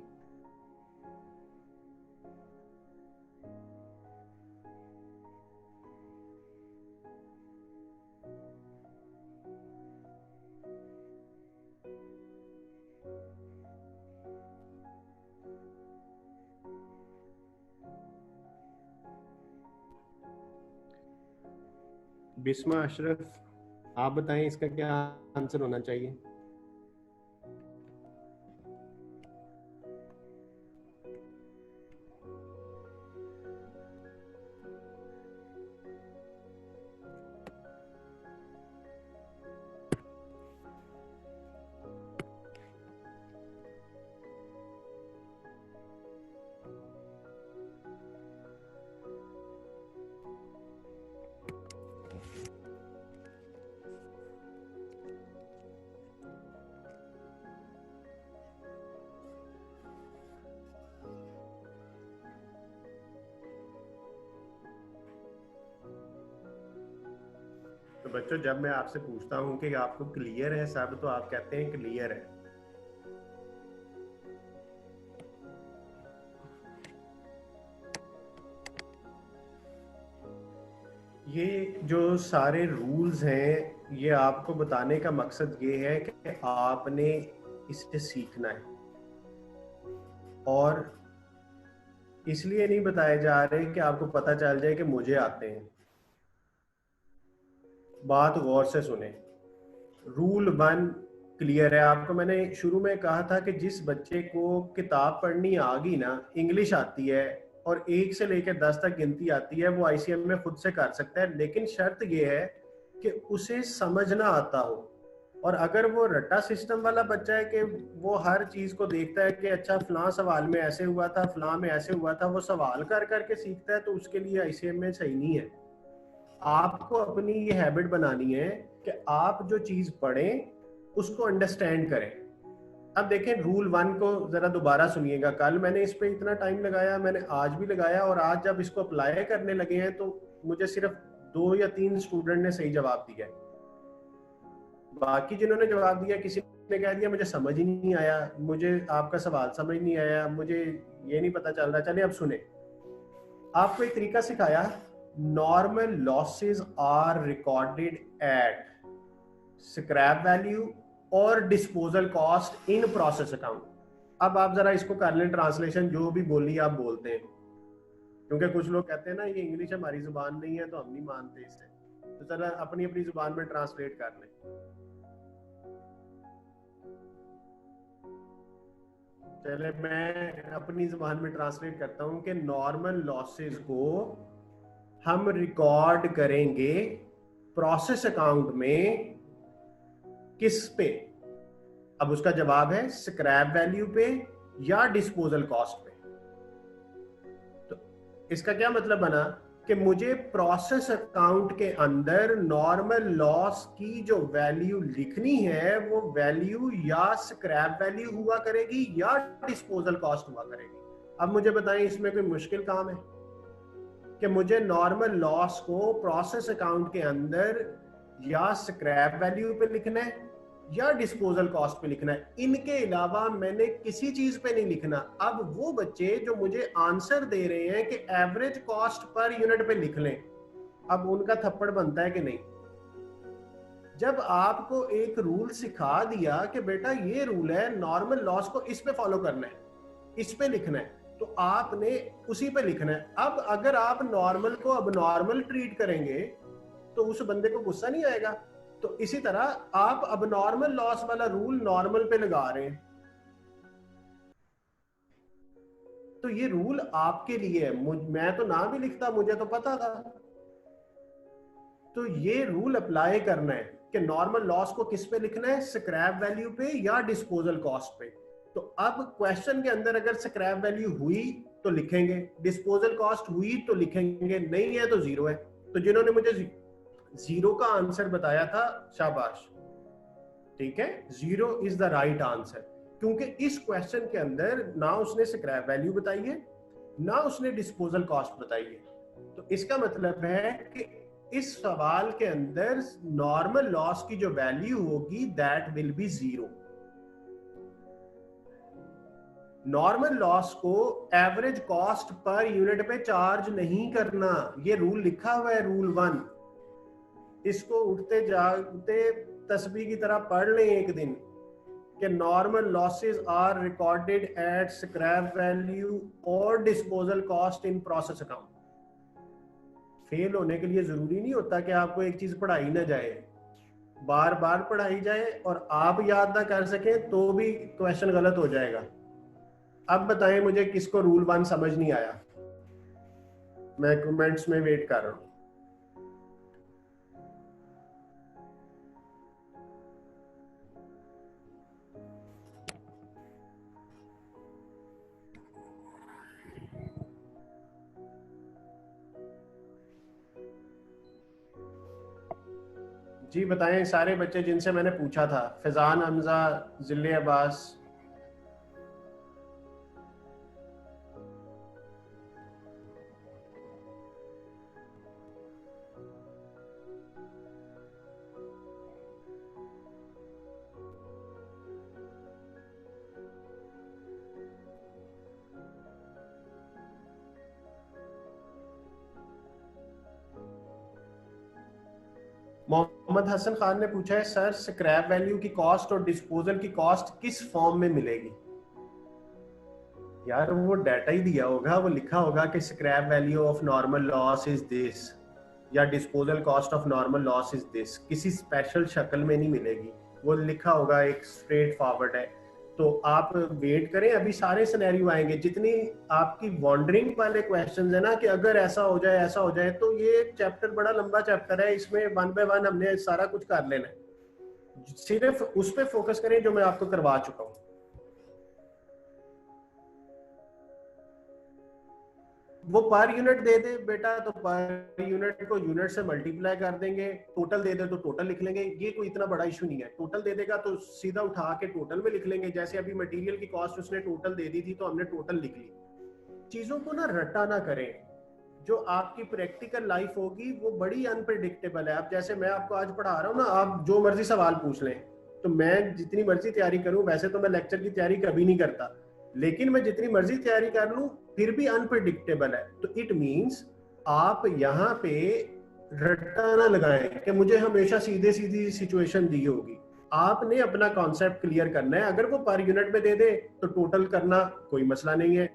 बिस्मा अशरफ, आप बताएं इसका क्या आंसर होना चाहिए। तो बच्चों, जब मैं आपसे पूछता हूँ कि आपको क्लियर है सब, तो आप कहते हैं क्लियर है। ये जो सारे रूल्स हैं, ये आपको बताने का मकसद ये है कि आपने इसे सीखना है, और इसलिए नहीं बताए जा रहे कि आपको पता चल जाए कि मुझे आते हैं। बात गौर से सुने। रूल 1 क्लियर है। आपको मैंने शुरू में कहा था कि जिस बच्चे को किताब पढ़नी आ गई ना, इंग्लिश आती है और 1 से लेकर 10 तक गिनती आती है, वो आईसीएम में खुद से कर सकता है, लेकिन शर्त ये है कि उसे समझना आता हो। और अगर वो रट्टा सिस्टम वाला बच्चा है कि वो हर चीज को देखता है कि अच्छा फलां सवाल में ऐसे हुआ था, फलां में ऐसे हुआ था, वो सवाल कर करके सीखता है, तो उसके लिए आईसीएम में सही नहीं है। आपको अपनी ये हैबिट बनानी है कि आप जो चीज पढ़ें उसको अंडरस्टैंड करें। अब देखें, रूल 1 को जरा दोबारा सुनिएगा। कल मैंने इस पे इतना टाइम लगाया, मैंने आज भी लगाया, और आज जब इसको अप्लाई करने लगे हैं तो मुझे सिर्फ 2 या 3 स्टूडेंट ने सही जवाब दिया। बाकी जिन्होंने जवाब दिया, किसी ने कह दिया मुझे समझ ही नहीं आया, मुझे आपका सवाल समझ नहीं आया, मुझे ये नहीं पता चल रहा। चलिए अब सुने, आपको एक तरीका सिखाया। Normal losses are recorded at scrap value और disposal cost in process account. अब आप जरा इसको कर लें ट्रांसलेशन, जो भी बोली आप बोलते हैं, क्योंकि कुछ लोग कहते हैं ना ये इंग्लिश हमारी जुबान नहीं है तो हम नहीं मानते इसे, तो जरा अपनी अपनी जुबान में ट्रांसलेट कर लें। चले मैं अपनी जुबान में ट्रांसलेट करता हूं कि नॉर्मल लॉसेस को हम रिकॉर्ड करेंगे प्रोसेस अकाउंट में, किस पे? अब उसका जवाब है स्क्रैप वैल्यू पे या डिस्पोजल कॉस्ट पे। तो इसका क्या मतलब बना कि मुझे प्रोसेस अकाउंट के अंदर नॉर्मल लॉस की जो वैल्यू लिखनी है वो वैल्यू या स्क्रैप वैल्यू हुआ करेगी या डिस्पोजल कॉस्ट हुआ करेगी। अब मुझे बताएं इसमें कोई मुश्किल काम है कि मुझे नॉर्मल लॉस को प्रोसेस अकाउंट के अंदर या स्क्रैप वैल्यू पे लिखना है या डिस्पोजल कॉस्ट पे लिखना है, इनके अलावा मैंने किसी चीज पे नहीं लिखना। अब वो बच्चे जो मुझे आंसर दे रहे हैं कि एवरेज कॉस्ट पर यूनिट पे लिख लें, अब उनका थप्पड़ बनता है कि नहीं? जब आपको एक रूल सिखा दिया कि बेटा ये रूल है, नॉर्मल लॉस को इस पे फॉलो करना है, इस पे लिखना है, तो आपने उसी पे लिखना है। अब अगर आप नॉर्मल को अब नॉर्मल ट्रीट करेंगे तो उस बंदे को गुस्सा नहीं आएगा। तो इसी तरह आप अब नॉर्मल लॉस वाला रूल नॉर्मल पे लगा रहे हैं, तो ये रूल आपके लिए है। मैं तो ना भी लिखता, मुझे तो पता था। तो ये रूल अप्लाई करना है कि नॉर्मल लॉस को किस पे लिखना है, स्क्रैप वैल्यू पे या डिस्पोजल कॉस्ट पे। तो अब क्वेश्चन के अंदर अगर स्क्रैप वैल्यू हुई तो लिखेंगे, डिस्पोजल कॉस्ट हुई तो लिखेंगे, नहीं है तो जीरो है। तो जिन्होंने मुझे जीरो का आंसर बताया था, शाबाश, ठीक है, zero is the right answer. क्योंकि इस क्वेश्चन के अंदर ना उसने स्क्रैप वैल्यू बताई है ना उसने डिस्पोजल कॉस्ट बताई है। तो इसका मतलब है कि इस सवाल के अंदर नॉर्मल लॉस की जो वैल्यू होगी that will B zero. Normal loss को एवरेज कॉस्ट पर यूनिट पे चार्ज नहीं करना, ये रूल लिखा हुआ है, रूल 1। इसको उठते जागते तस्बीह की तरह पढ़ लें एक दिन कि normal losses are recorded at scrap value और disposal cost in process account. फेल होने के लिए जरूरी नहीं होता कि आपको एक चीज पढ़ाई ना जाए, बार बार पढ़ाई जाए और आप याद ना कर सकें तो भी क्वेश्चन गलत हो जाएगा। अब बताएं मुझे किसको रूल 1 समझ नहीं आया? मैं कमेंट्स में वेट कर रहा हूं। जी बताएं सारे बच्चे जिनसे मैंने पूछा था, फैजान, हमजा, जिले अब्बास। मोहम्मद हसन खान ने पूछा है, सर स्क्रैप वैल्यू की कॉस्ट और डिस्पोजल की कॉस्ट किस फॉर्म में मिलेगी? यार वो डाटा ही दिया होगा, वो लिखा होगा कि scrap value of normal loss is this या disposal cost of normal loss is this, किसी स्पेशल शक्ल में नहीं मिलेगी, वो लिखा होगा, एक स्ट्रेट फॉरवर्ड है। तो आप वेट करें, अभी सारे सिनेरियो आएंगे। जितनी आपकी वॉन्डरिंग वाले क्वेश्चंस है ना कि अगर ऐसा हो जाए ऐसा हो जाए, तो ये चैप्टर बड़ा लंबा चैप्टर है, इसमें 1 बाय 1 हमने सारा कुछ कर लेना है। सिर्फ उस पर फोकस करें जो मैं आपको करवा चुका हूँ। वो पर यूनिट दे दे बेटा तो पर यूनिट को यूनिट से मल्टीप्लाई कर देंगे, टोटल दे दे तो टोटल लिख लेंगे, ये कोई इतना बड़ा इशू नहीं है। टोटल दे देगा तो सीधा उठा के टोटल में लिख लेंगे। जैसे अभी मटेरियल की कॉस्ट उसने टोटल दे दी थी तो हमने टोटल लिख ली। चीजों को ना रटा ना करें। जो आपकी प्रैक्टिकल लाइफ होगी वो बड़ी अनप्रिडिक्टेबल है। अब जैसे मैं आपको आज पढ़ा रहा हूँ ना, आप जो मर्जी सवाल पूछ लें, तो मैं जितनी मर्जी तैयारी करूं, वैसे तो मैं लेक्चर की तैयारी कभी नहीं करता, लेकिन मैं जितनी मर्जी तैयारी कर लूं फिर भी अनप्रिडिक्टेबल है। तो इट मींस आप यहाँ पे रट्टा ना लगाएं कि मुझे हमेशा सीधे सीधी सिचुएशन दी होगी। आपने अपना कॉन्सेप्ट क्लियर करना है। अगर वो पर यूनिट में दे दे तो टोटल करना कोई मसला नहीं है,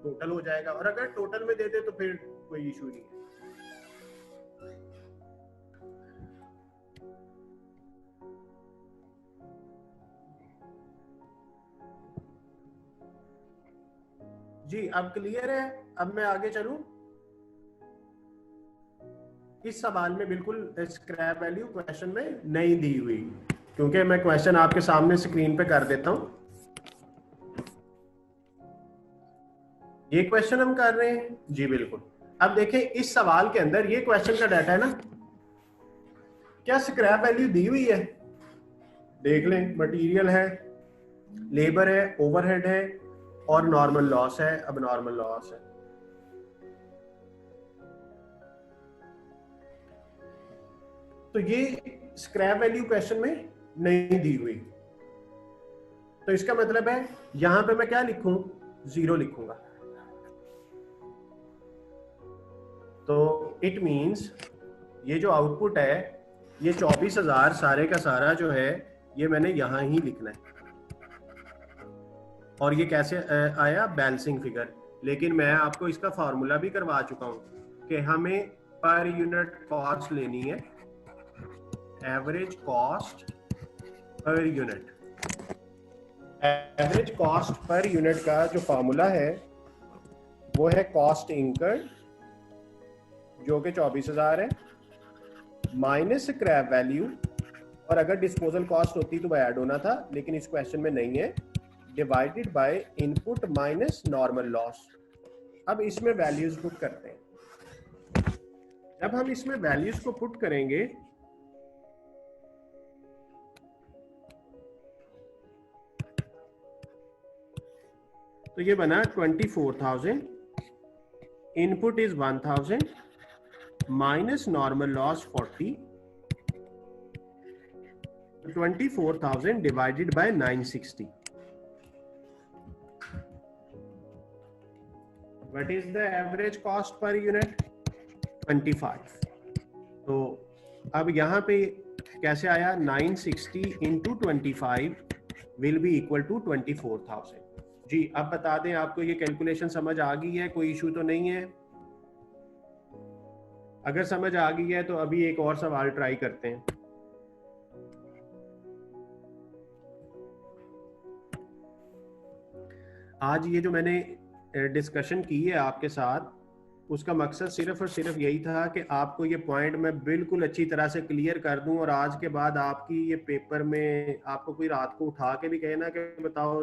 टोटल हो जाएगा, और अगर टोटल में दे दे तो फिर कोई इशू नहीं है। जी अब क्लियर है? अब मैं आगे चलूं। इस सवाल में बिल्कुल स्क्रैप वैल्यू क्वेश्चन में नहीं दी हुई, क्योंकि मैं क्वेश्चन आपके सामने स्क्रीन पे कर देता हूं। ये क्वेश्चन हम कर रहे हैं जी, बिल्कुल। अब देखें इस सवाल के अंदर ये क्वेश्चन का डाटा है ना, क्या स्क्रैप वैल्यू दी हुई है? देख लें, मटेरियल है, लेबर है, ओवरहेड है और नॉर्मल लॉस है, अब नॉर्मल लॉस है। तो ये स्क्रैप वैल्यू क्वेश्चन में नहीं दी हुई, तो इसका मतलब है यहां पे मैं क्या लिखूं? 0 लिखूंगा। तो इट मींस ये जो आउटपुट है, ये 24,000 सारे का सारा जो है ये मैंने यहां ही लिखना है। और ये कैसे आया? Balancing figure. लेकिन मैं आपको इसका फॉर्मूला भी करवा चुका हूं कि हमें पर यूनिट कॉस्ट लेनी है, average cost per unit. Average cost per unit का जो फॉर्मूला है वो है कॉस्ट इंकर्ड, जो कि 24,000 है, माइनस स्क्रैप वैल्यू, और अगर डिस्पोजल कॉस्ट होती तो वो ऐड होना था, लेकिन इस क्वेश्चन में नहीं है, divided by input minus normal loss. अब इसमें वैल्यूज पुट करते हैं। जब हम इसमें वैल्यूज को पुट करेंगे तो ये बना 24,000, input is 1,000 minus normal loss 40, 24,000 divided by 960। What is the average cost per unit? 25। तो अब यहाँ पे कैसे आया? 960 into 25 will be equal to 24,000। जी अब बता दें, आपको ये कैलकुलेशन समझ आ गई है? कोई इशू तो नहीं है? अगर समझ आ गई है तो अभी एक और सवाल ट्राई करते हैं। आज ये जो मैंने डिस्कशन की है आपके साथ, उसका मकसद सिर्फ और सिर्फ यही था कि आपको ये पॉइंट मैं बिल्कुल अच्छी तरह से क्लियर कर दूं, और आज के बाद आपकी ये पेपर में आपको कोई रात को उठा के भी कहे ना कि बताओ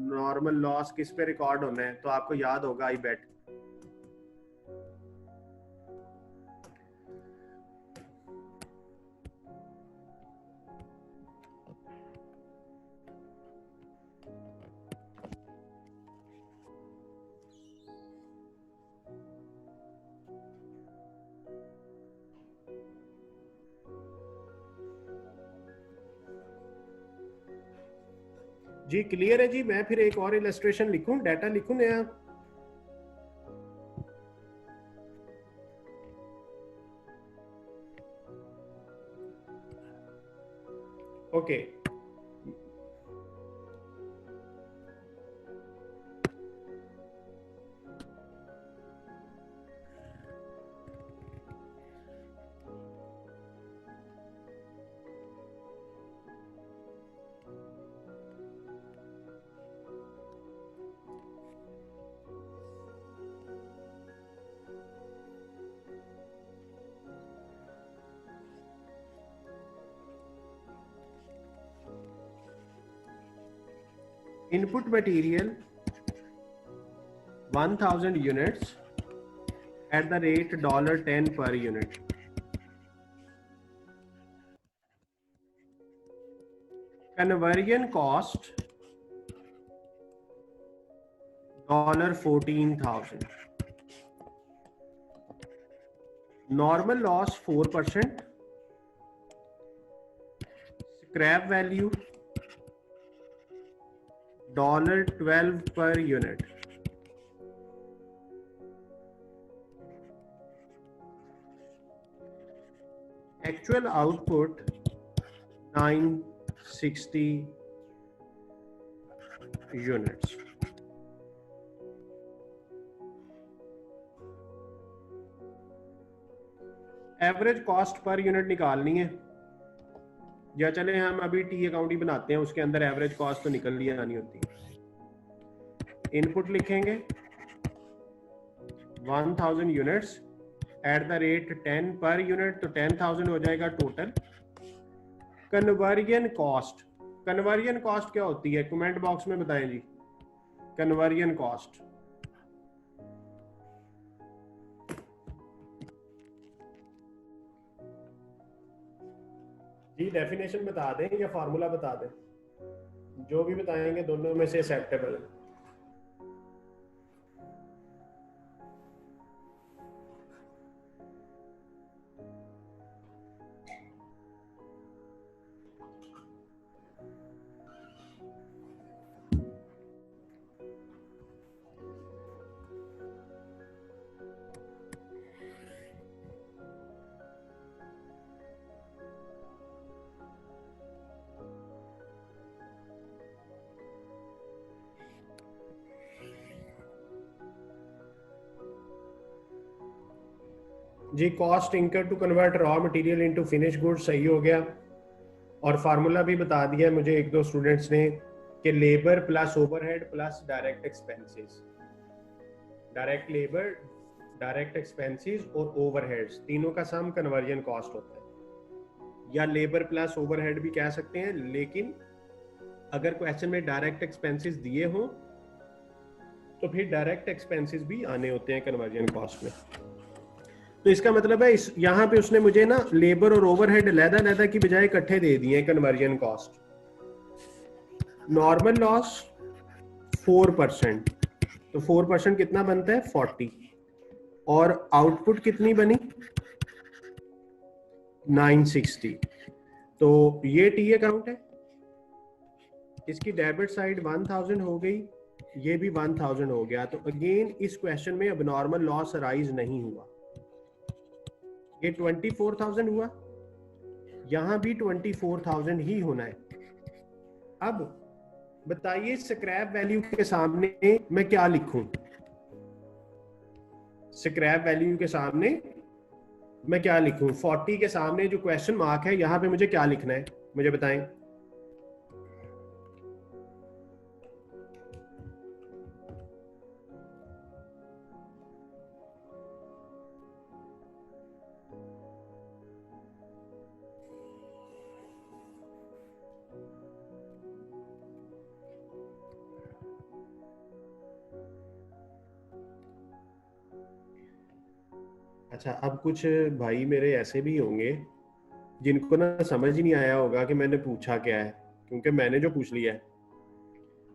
नॉर्मल लॉस किस पे रिकॉर्ड होना है, तो आपको याद होगा आई बेट। जी क्लियर है जी? मैं फिर एक और इलस्ट्रेशन लिखूं, डाटा लिखूं नया? Okay input material 1,000 units at the rate $10 per unit. Conversion cost $14,000. Normal loss 4%. Scrap value $12 per unit. Actual output 960 units. Average cost per unit निकालनी है, या चले हम अभी टी अकाउंट ही बनाते हैं, उसके अंदर एवरेज कॉस्ट तो निकल लिया आनी होती है। इनपुट लिखेंगे 1,000 units at the rate 10 per unit, तो 10,000 हो जाएगा total. Conversion cost, conversion cost क्या होती है? कमेंट बॉक्स में बताएं जी। कन्वर्जन कॉस्ट जी डेफिनेशन बता दें या फार्मूला बता दें, जो भी बताएंगे दोनों में से एक्सेप्टेबल है। जी cost incur to convert raw material into finish goods सही हो गया, और फार्मूला भी बता दिया मुझे एक दो स्टूडेंट्स ने कि labour plus overhead plus direct expenses, direct labour, direct expenses और ओवरहेड्स तीनों का सम कन्वर्जन कॉस्ट होता है, या लेबर प्लस ओवरहेड भी कह सकते हैं, लेकिन अगर क्वेश्चन में डायरेक्ट एक्सपेंसेस दिए हों तो फिर डायरेक्ट एक्सपेंसेस भी आने होते हैं कन्वर्जन कॉस्ट में। तो इसका मतलब है इस यहाँ पे उसने मुझे ना लेबर और ओवरहेड लहदा की बजाय इकट्ठे दे दिए कन्वर्जन कॉस्ट। नॉर्मल लॉस 4%, तो 4% कितना बनता है 40, और आउटपुट कितनी बनी 960। तो ये टी अकाउंट है, इसकी डेबिट साइड 1000 हो गई, ये भी 1000 हो गया। तो अगेन इस क्वेश्चन में अब नॉर्मल लॉस अराइज नहीं हुआ, ये 24,000 हुआ, यहां भी 24,000 ही होना है। अब बताइए स्क्रैप वैल्यू के सामने मैं क्या लिखूं, स्क्रैप वैल्यू के सामने मैं क्या लिखूं, 40 के सामने जो क्वेश्चन मार्क है यहां पे मुझे क्या लिखना है, मुझे बताएं। अच्छा, अब कुछ भाई मेरे ऐसे भी होंगे जिनको ना समझ ही नहीं आया होगा कि मैंने पूछा क्या है, क्योंकि मैंने जो पूछ लिया है,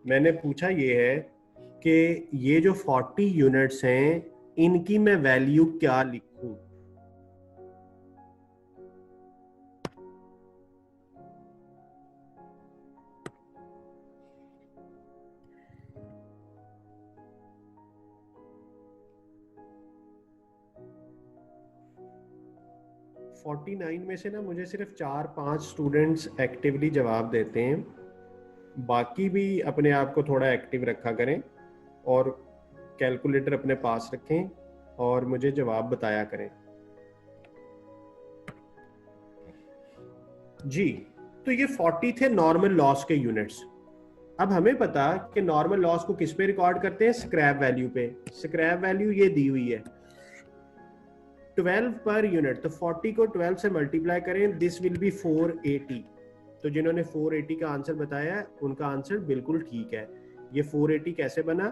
मैंने पूछा ये है कि ये जो 40 यूनिट्स हैं इनकी मैं वैल्यू क्या लिखूं। फोर्टी 49 में से ना मुझे सिर्फ 4-5 स्टूडेंट्स एक्टिवली जवाब देते हैं, बाकी भी अपने आप को थोड़ा एक्टिव रखा करें और कैलकुलेटर अपने पास रखें और मुझे जवाब बताया करें। जी तो ये 40 थे नॉर्मल लॉस के यूनिट्स। अब हमें पता कि नॉर्मल लॉस को किस पे रिकॉर्ड करते हैं, स्क्रैप वैल्यू पे। स्क्रैप वैल्यू ये दी हुई है 12 पर यूनिट, तो 40 को 12 से मल्टीप्लाई करें, दिस विल बी 480। तो जिन्होंने 480 का आंसर बताया है उनका आंसर बिल्कुल ठीक है। ये 480 कैसे बना,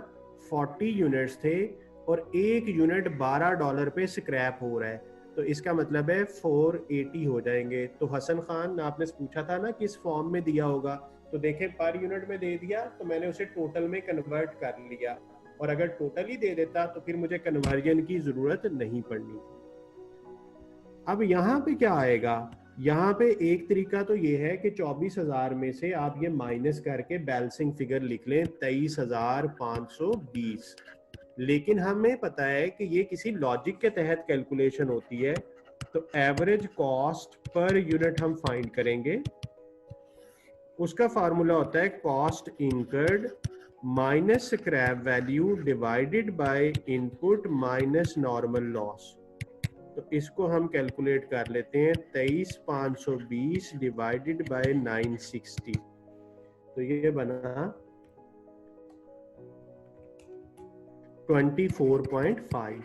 40 यूनिट्स थे और एक यूनिट $12 पे स्क्रैप हो रहा है, तो इसका मतलब है 480 हो जाएंगे। तो हसन खान आपने पूछा था ना किस फॉर्म में दिया होगा, तो देखें पर यूनिट में दे दिया तो मैंने उसे टोटल में कन्वर्ट कर लिया, और अगर टोटल ही दे देता तो फिर मुझे कन्वर्जन की जरूरत नहीं पड़नी थी। अब यहाँ पे क्या आएगा, यहाँ पे एक तरीका तो ये है कि 24,000 में से आप ये माइनस करके बैलेंसिंग फिगर लिख लें 23,520, लेकिन हमें पता है कि ये किसी लॉजिक के तहत कैलकुलेशन होती है, तो एवरेज कॉस्ट पर यूनिट हम फाइंड करेंगे। उसका फार्मूला होता है cost incurred minus scrap value divided by input minus normal loss. तो इसको हम कैलकुलेट कर लेते हैं 23,520 डिवाइडेड बाय 960, तो ये बना 24.5।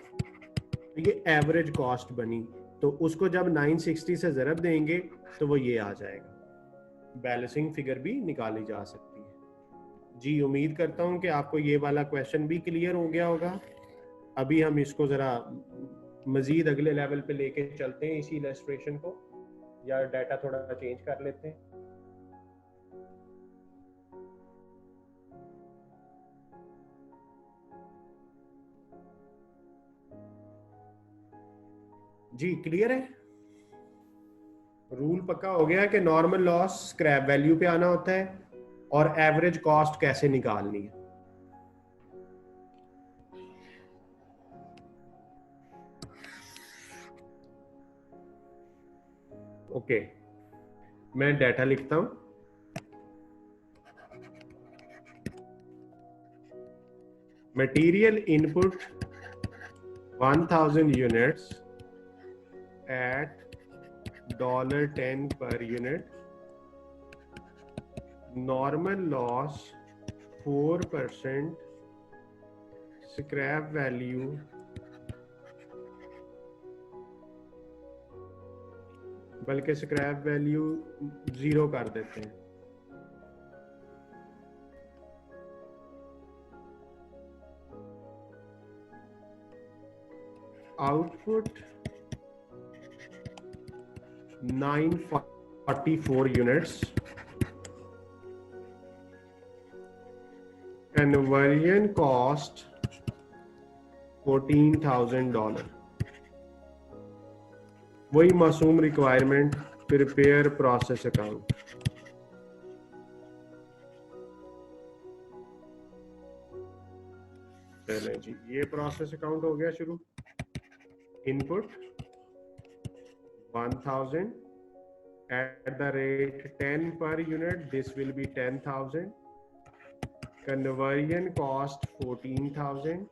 तो ये एवरेज कॉस्ट बनी, तो उसको जब 960 से ज़रब देंगे तो वो ये आ जाएगा। बैलेंसिंग फिगर भी निकाली जा सकती है। जी उम्मीद करता हूं कि आपको ये वाला क्वेश्चन भी क्लियर हो गया होगा। अभी हम इसको ज़रा मजीद अगले लेवल पे लेके चलते हैं इसी इलस्ट्रेशन को। या डाटा थोड़ा चेंज कर लेते हैं। जी क्लियर है? रूल पक्का हो गया कि नॉर्मल लॉस स्क्रैप वैल्यू पे आना होता है और एवरेज कॉस्ट कैसे निकालनी है। ओके, मैं डाटा लिखता हूं। Material input 1000 units at $10 per unit, normal loss 4%, scrap value बल्कि स्क्रैप वैल्यू 0 कर देते हैं। Output 944 units, conversion cost $14,000। वही मासूम रिक्वायरमेंट, प्रिपेयर प्रोसेस अकाउंट। चले जी, ये प्रोसेस अकाउंट हो गया शुरू। Input 1000 at the rate 10 per unit, this will be 10,000. Conversion cost 14,000.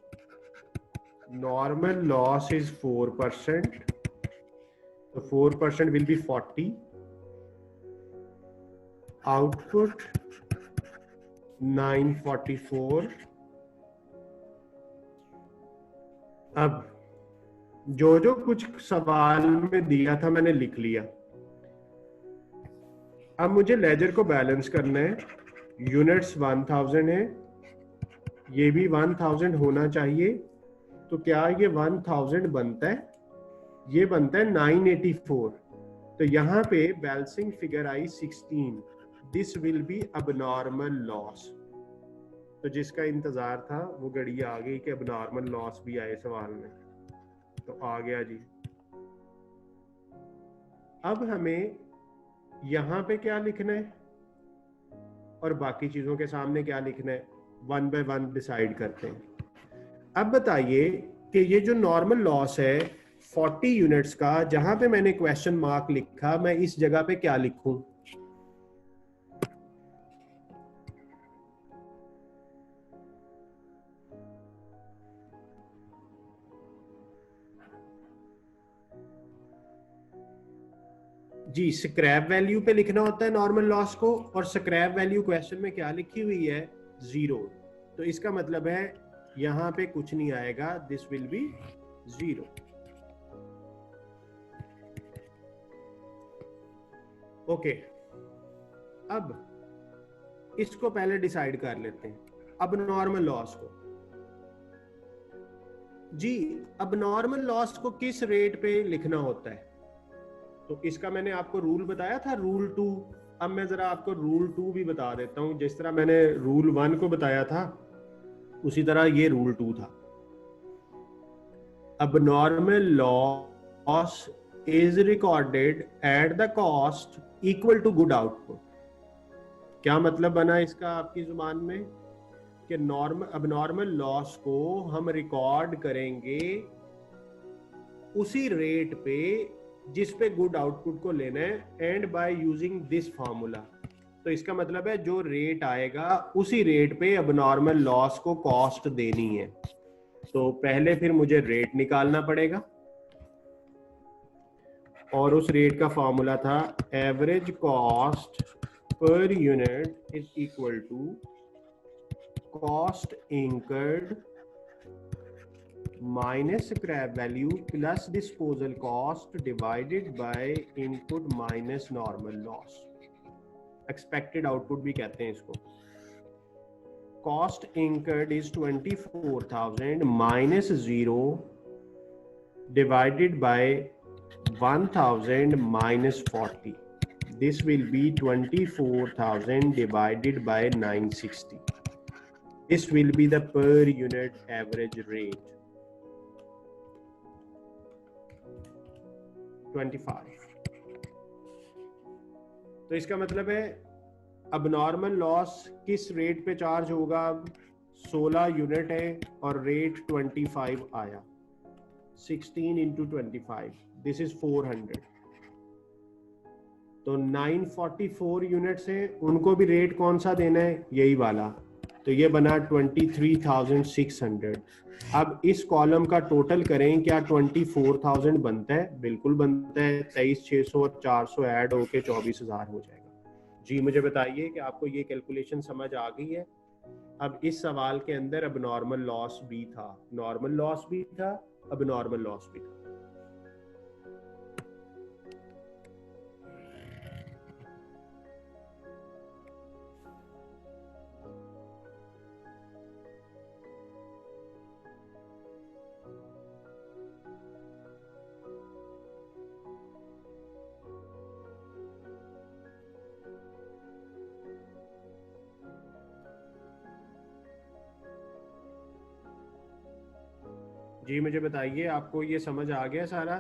Normal loss is 4%. So 4% will be 40. Output 944. अब जो जो कुछ सवाल में दिया था मैंने लिख लिया। अब मुझे लेजर को बैलेंस करना है। यूनिट्स 1000 है, ये भी 1000 होना चाहिए। तो क्या ये 1000 बनता है? ये बनता है 984। तो यहाँ पे balancing figure I 16। This will B abnormal loss. तो जिसका इंतजार था वो घड़ी आ गई कि अबनॉर्मल लॉस भी आए सवाल में, तो आ गया जी। अब हमें यहां पे क्या लिखना है और बाकी चीजों के सामने क्या लिखना है, वन बाय वन डिसाइड करते हैं। अब बताइए कि ये जो नॉर्मल लॉस है 40 यूनिट्स का, जहां पे मैंने क्वेश्चन मार्क लिखा, मैं इस जगह पे क्या लिखूं? जी, स्क्रैप वैल्यू पे लिखना होता है नॉर्मल लॉस को, और स्क्रैप वैल्यू क्वेश्चन में क्या लिखी हुई है? 0। तो इसका मतलब है यहां पे कुछ नहीं आएगा, दिस विल बी 0। ओके, अब इसको पहले डिसाइड कर लेते हैं, अब नॉर्मल लॉस को। जी, अब नॉर्मल लॉस को किस रेट पे लिखना होता है? तो इसका मैंने आपको रूल बताया था, रूल 2। अब मैं जरा आपको रूल 2 भी बता देता हूं। जिस तरह मैंने रूल 1 को बताया था, उसी तरह ये रूल 2 था। अब normal loss is recorded at the cost equal to good output. क्या मतलब बना इसका आपकी जुबान में? कि अब नॉर्मल लॉस को हम रिकॉर्ड करेंगे उसी रेट पे जिस पे गुड आउटपुट को लेना है, and bye using this formula. तो इसका मतलब है जो रेट आएगा उसी रेट पे अब नॉर्मल लॉस को कॉस्ट देनी है। तो पहले फिर मुझे रेट निकालना पड़ेगा, और उस रेट का फॉर्मूला था average cost per unit is equal to cost incurred minus scrap value plus disposal cost divided by input minus normal loss. Expected output भी कहते हैं इसको। Cost incurred is 24,000 minus 0 divided by 1000 minus 40. This will be 24,000 divided by 960. This will be the per unit average rate. 25. तो इसका मतलब है अब normal loss किस रेट पे चार्ज होगा? अब 16 यूनिट है और रेट 25 आया, 16 into 25, दिस इज 400. तो 944 यूनिट्स है, उनको भी रेट कौन सा देना है? यही वाला. तो ये बना 23,600. अब इस कॉलम का टोटल करें, क्या 24,000 बनता है? बिल्कुल बनता है. 23,600 और 400 ऐड होके 24,000 हो जाएगा. जी मुझे बताइए कि आपको ये कैलकुलेशन समझ आ गई है? अब इस सवाल के अंदर अब नॉर्मल लॉस भी था, नॉर्मल लॉस भी था, अब नॉर्मल लॉस भी था. जी मुझे बताइए, आपको ये समझ आ गया सारा?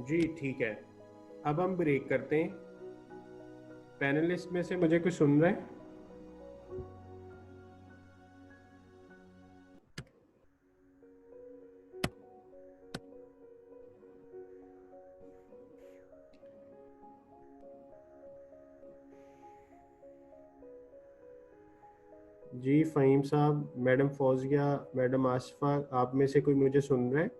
जी ठीक है, अब हम ब्रेक करते हैं. पैनलिस्ट में से मुझे कुछ सुन रहे हैं? जी फ़हीम साहब, मैडम फौजिया, मैडम आसिफा, आप में से कोई मुझे सुन रहे हैं?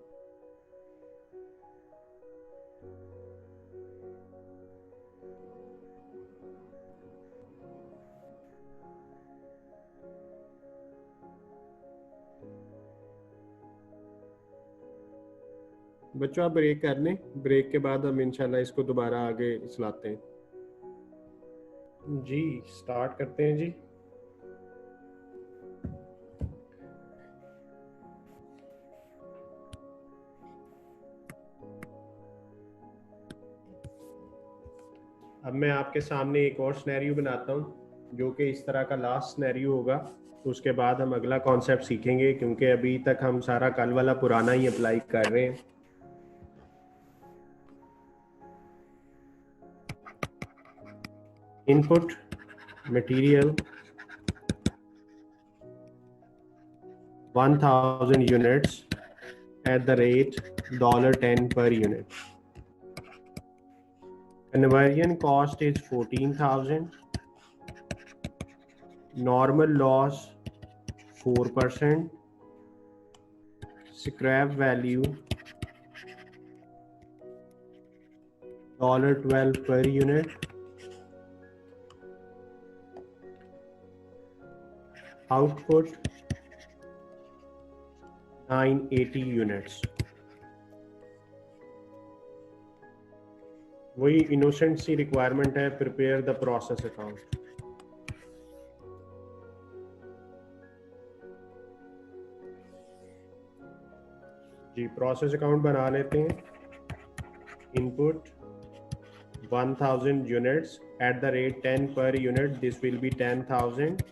बच्चों आप ब्रेक कर लें, ब्रेक के बाद हम इंशाल्लाह इसको दोबारा आगे चलाते हैं. जी स्टार्ट करते हैं जी. अब मैं आपके सामने एक और सिनेरियो बनाता हूँ जो कि इस तरह का लास्ट सिनेरियो होगा. उसके बाद हम अगला कॉन्सेप्ट सीखेंगे, क्योंकि अभी तक हम सारा कल वाला पुराना ही अप्लाई कर रहे हैं. Input material 1000 units at the rate $10 per unit. Conversion cost is 14,000. Normal loss 4%. Scrap value $12 per unit. Output 980 units. वही इनोसेंट सी रिक्वायरमेंट है, प्रिपेयर द प्रोसेस अकाउंट. जी प्रोसेस अकाउंट बना लेते हैं. Input 1000 units at the rate 10 per unit, this will be 10,000.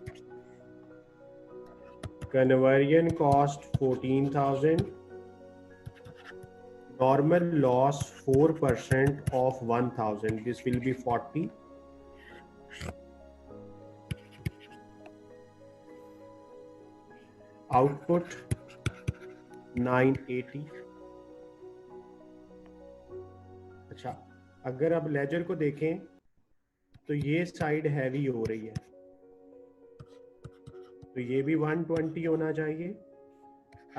Conversion cost 14,000. Normal loss 4% of 1000, this will be 40. Output 980. अच्छा, अगर आप लेजर को देखें तो ये साइड हैवी हो रही है, तो ये भी 120 होना चाहिए.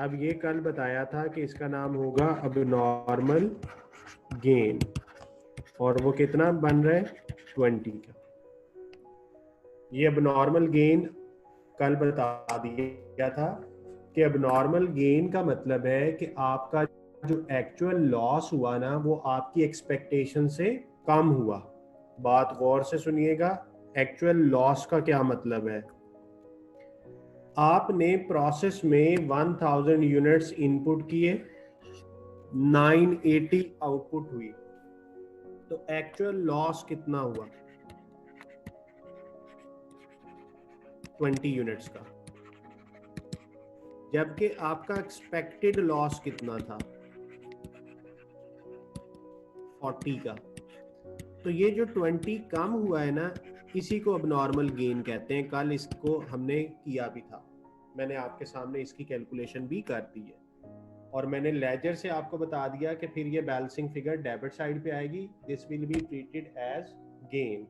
अब ये कल बताया था कि इसका नाम होगा अब नॉर्मल गेन, और वो कितना बन रहा है? 20 का. ये अब नॉर्मल गेन कल बता दिया था कि abnormal gain का मतलब है कि आपका जो एक्चुअल लॉस हुआ ना वो आपकी एक्सपेक्टेशन से कम हुआ। बात गौर से सुनिएगा, एक्चुअल लॉस का क्या मतलब है। आपने प्रोसेस में 1000 यूनिट्स इनपुट किए, 980 आउटपुट हुई, तो एक्चुअल लॉस कितना हुआ? 20 यूनिट्स का। जबकि आपका एक्सपेक्टेड लॉस कितना था? 40 का। तो ये जो 20 कम हुआ है ना, इसी को abnormal gain कहते हैं। कल इसको हमने किया भी था, मैंने आपके सामने इसकी कैलकुलेशन भी कर दी है, और मैंने लेजर से आपको बता दिया कि फिर ये बैलेंसिंग फिगर डेबिट साइड पे आएगी। This will be treated as gain.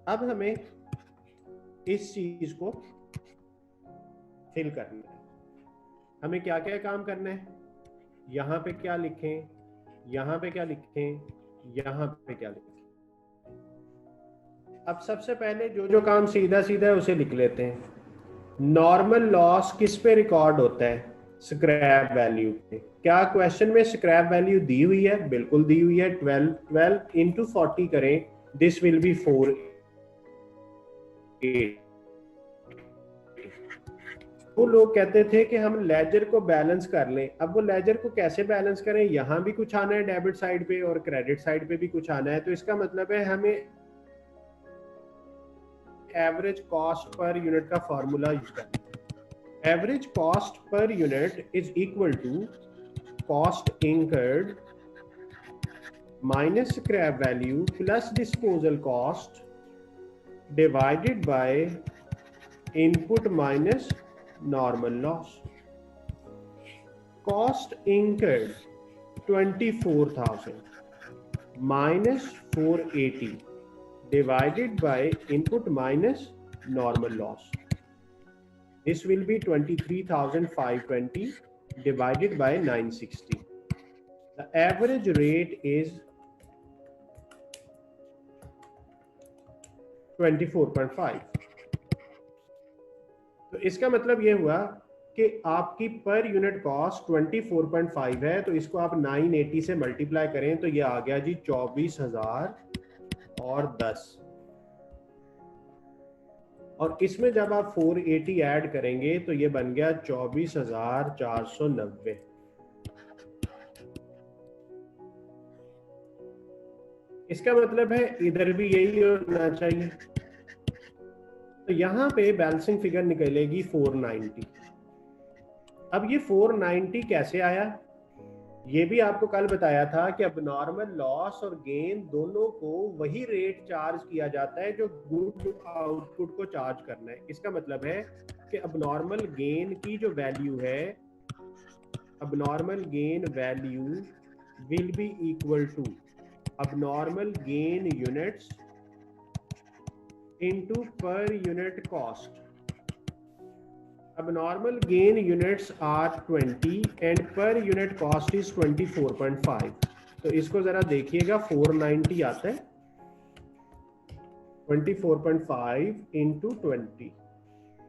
अब हमें इस चीज को फिल करना है। हमें क्या क्या काम करना है? यहाँ पे क्या लिखें, यहाँ पे क्या लिखें, यहाँ पे क्या लिखें। अब सबसे पहले जो जो काम सीधा सीधा है उसे लिख लेते हैं। नॉर्मल लॉस किस पे रिकॉर्ड होता है? स्क्रैप वैल्यू पे। क्या क्वेश्चन में स्क्रैप वैल्यू दी हुई है? बिल्कुल दी हुई है। 12 इंटू 40 करें, दिस विल बी 480। वो लोग कहते थे कि हम लेजर को बैलेंस कर लें। अब वो लेजर को कैसे बैलेंस करें? यहाँ भी कुछ आना है डेबिट साइड पे और क्रेडिट साइड पे भी कुछ आना है। तो इसका मतलब है हमें एवरेज कॉस्ट पर यूनिट का फॉर्मूला यूज करना है। Average cost per unit is equal to cost incurred minus scrap value plus disposal cost divided by input minus normal loss. Cost incurred 24,000 minus 480 divided by input minus normal loss. This will be 23,520 divided by 960. The average rate is 24.5. तो इसका मतलब ये हुआ कि आपकी पर unit cost 24.5 है, तो इसको आप 980 से मल्टीप्लाई करें तो ये आ गया जी 24,010। और इसमें जब आप 480 ऐड करेंगे तो ये बन गया 24,490। इसका मतलब है इधर भी यही होना चाहिए। तो यहां पे बैलेंसिंग फिगर निकलेगी 490। अब ये 490 कैसे आया? ये भी आपको कल बताया था कि abnormal लॉस और गेन दोनों को वही रेट चार्ज किया जाता है जो गुड आउटपुट को चार्ज करना है। इसका मतलब है कि abnormal गेन की जो वैल्यू है, abnormal gain value will be equal to abnormal gain units into per unit cost. Abnormal gain units are 20 and per unit cost is 24.5. तो इसको जरा देखिएगा, 490 आता है, 24.5 इंटू 20,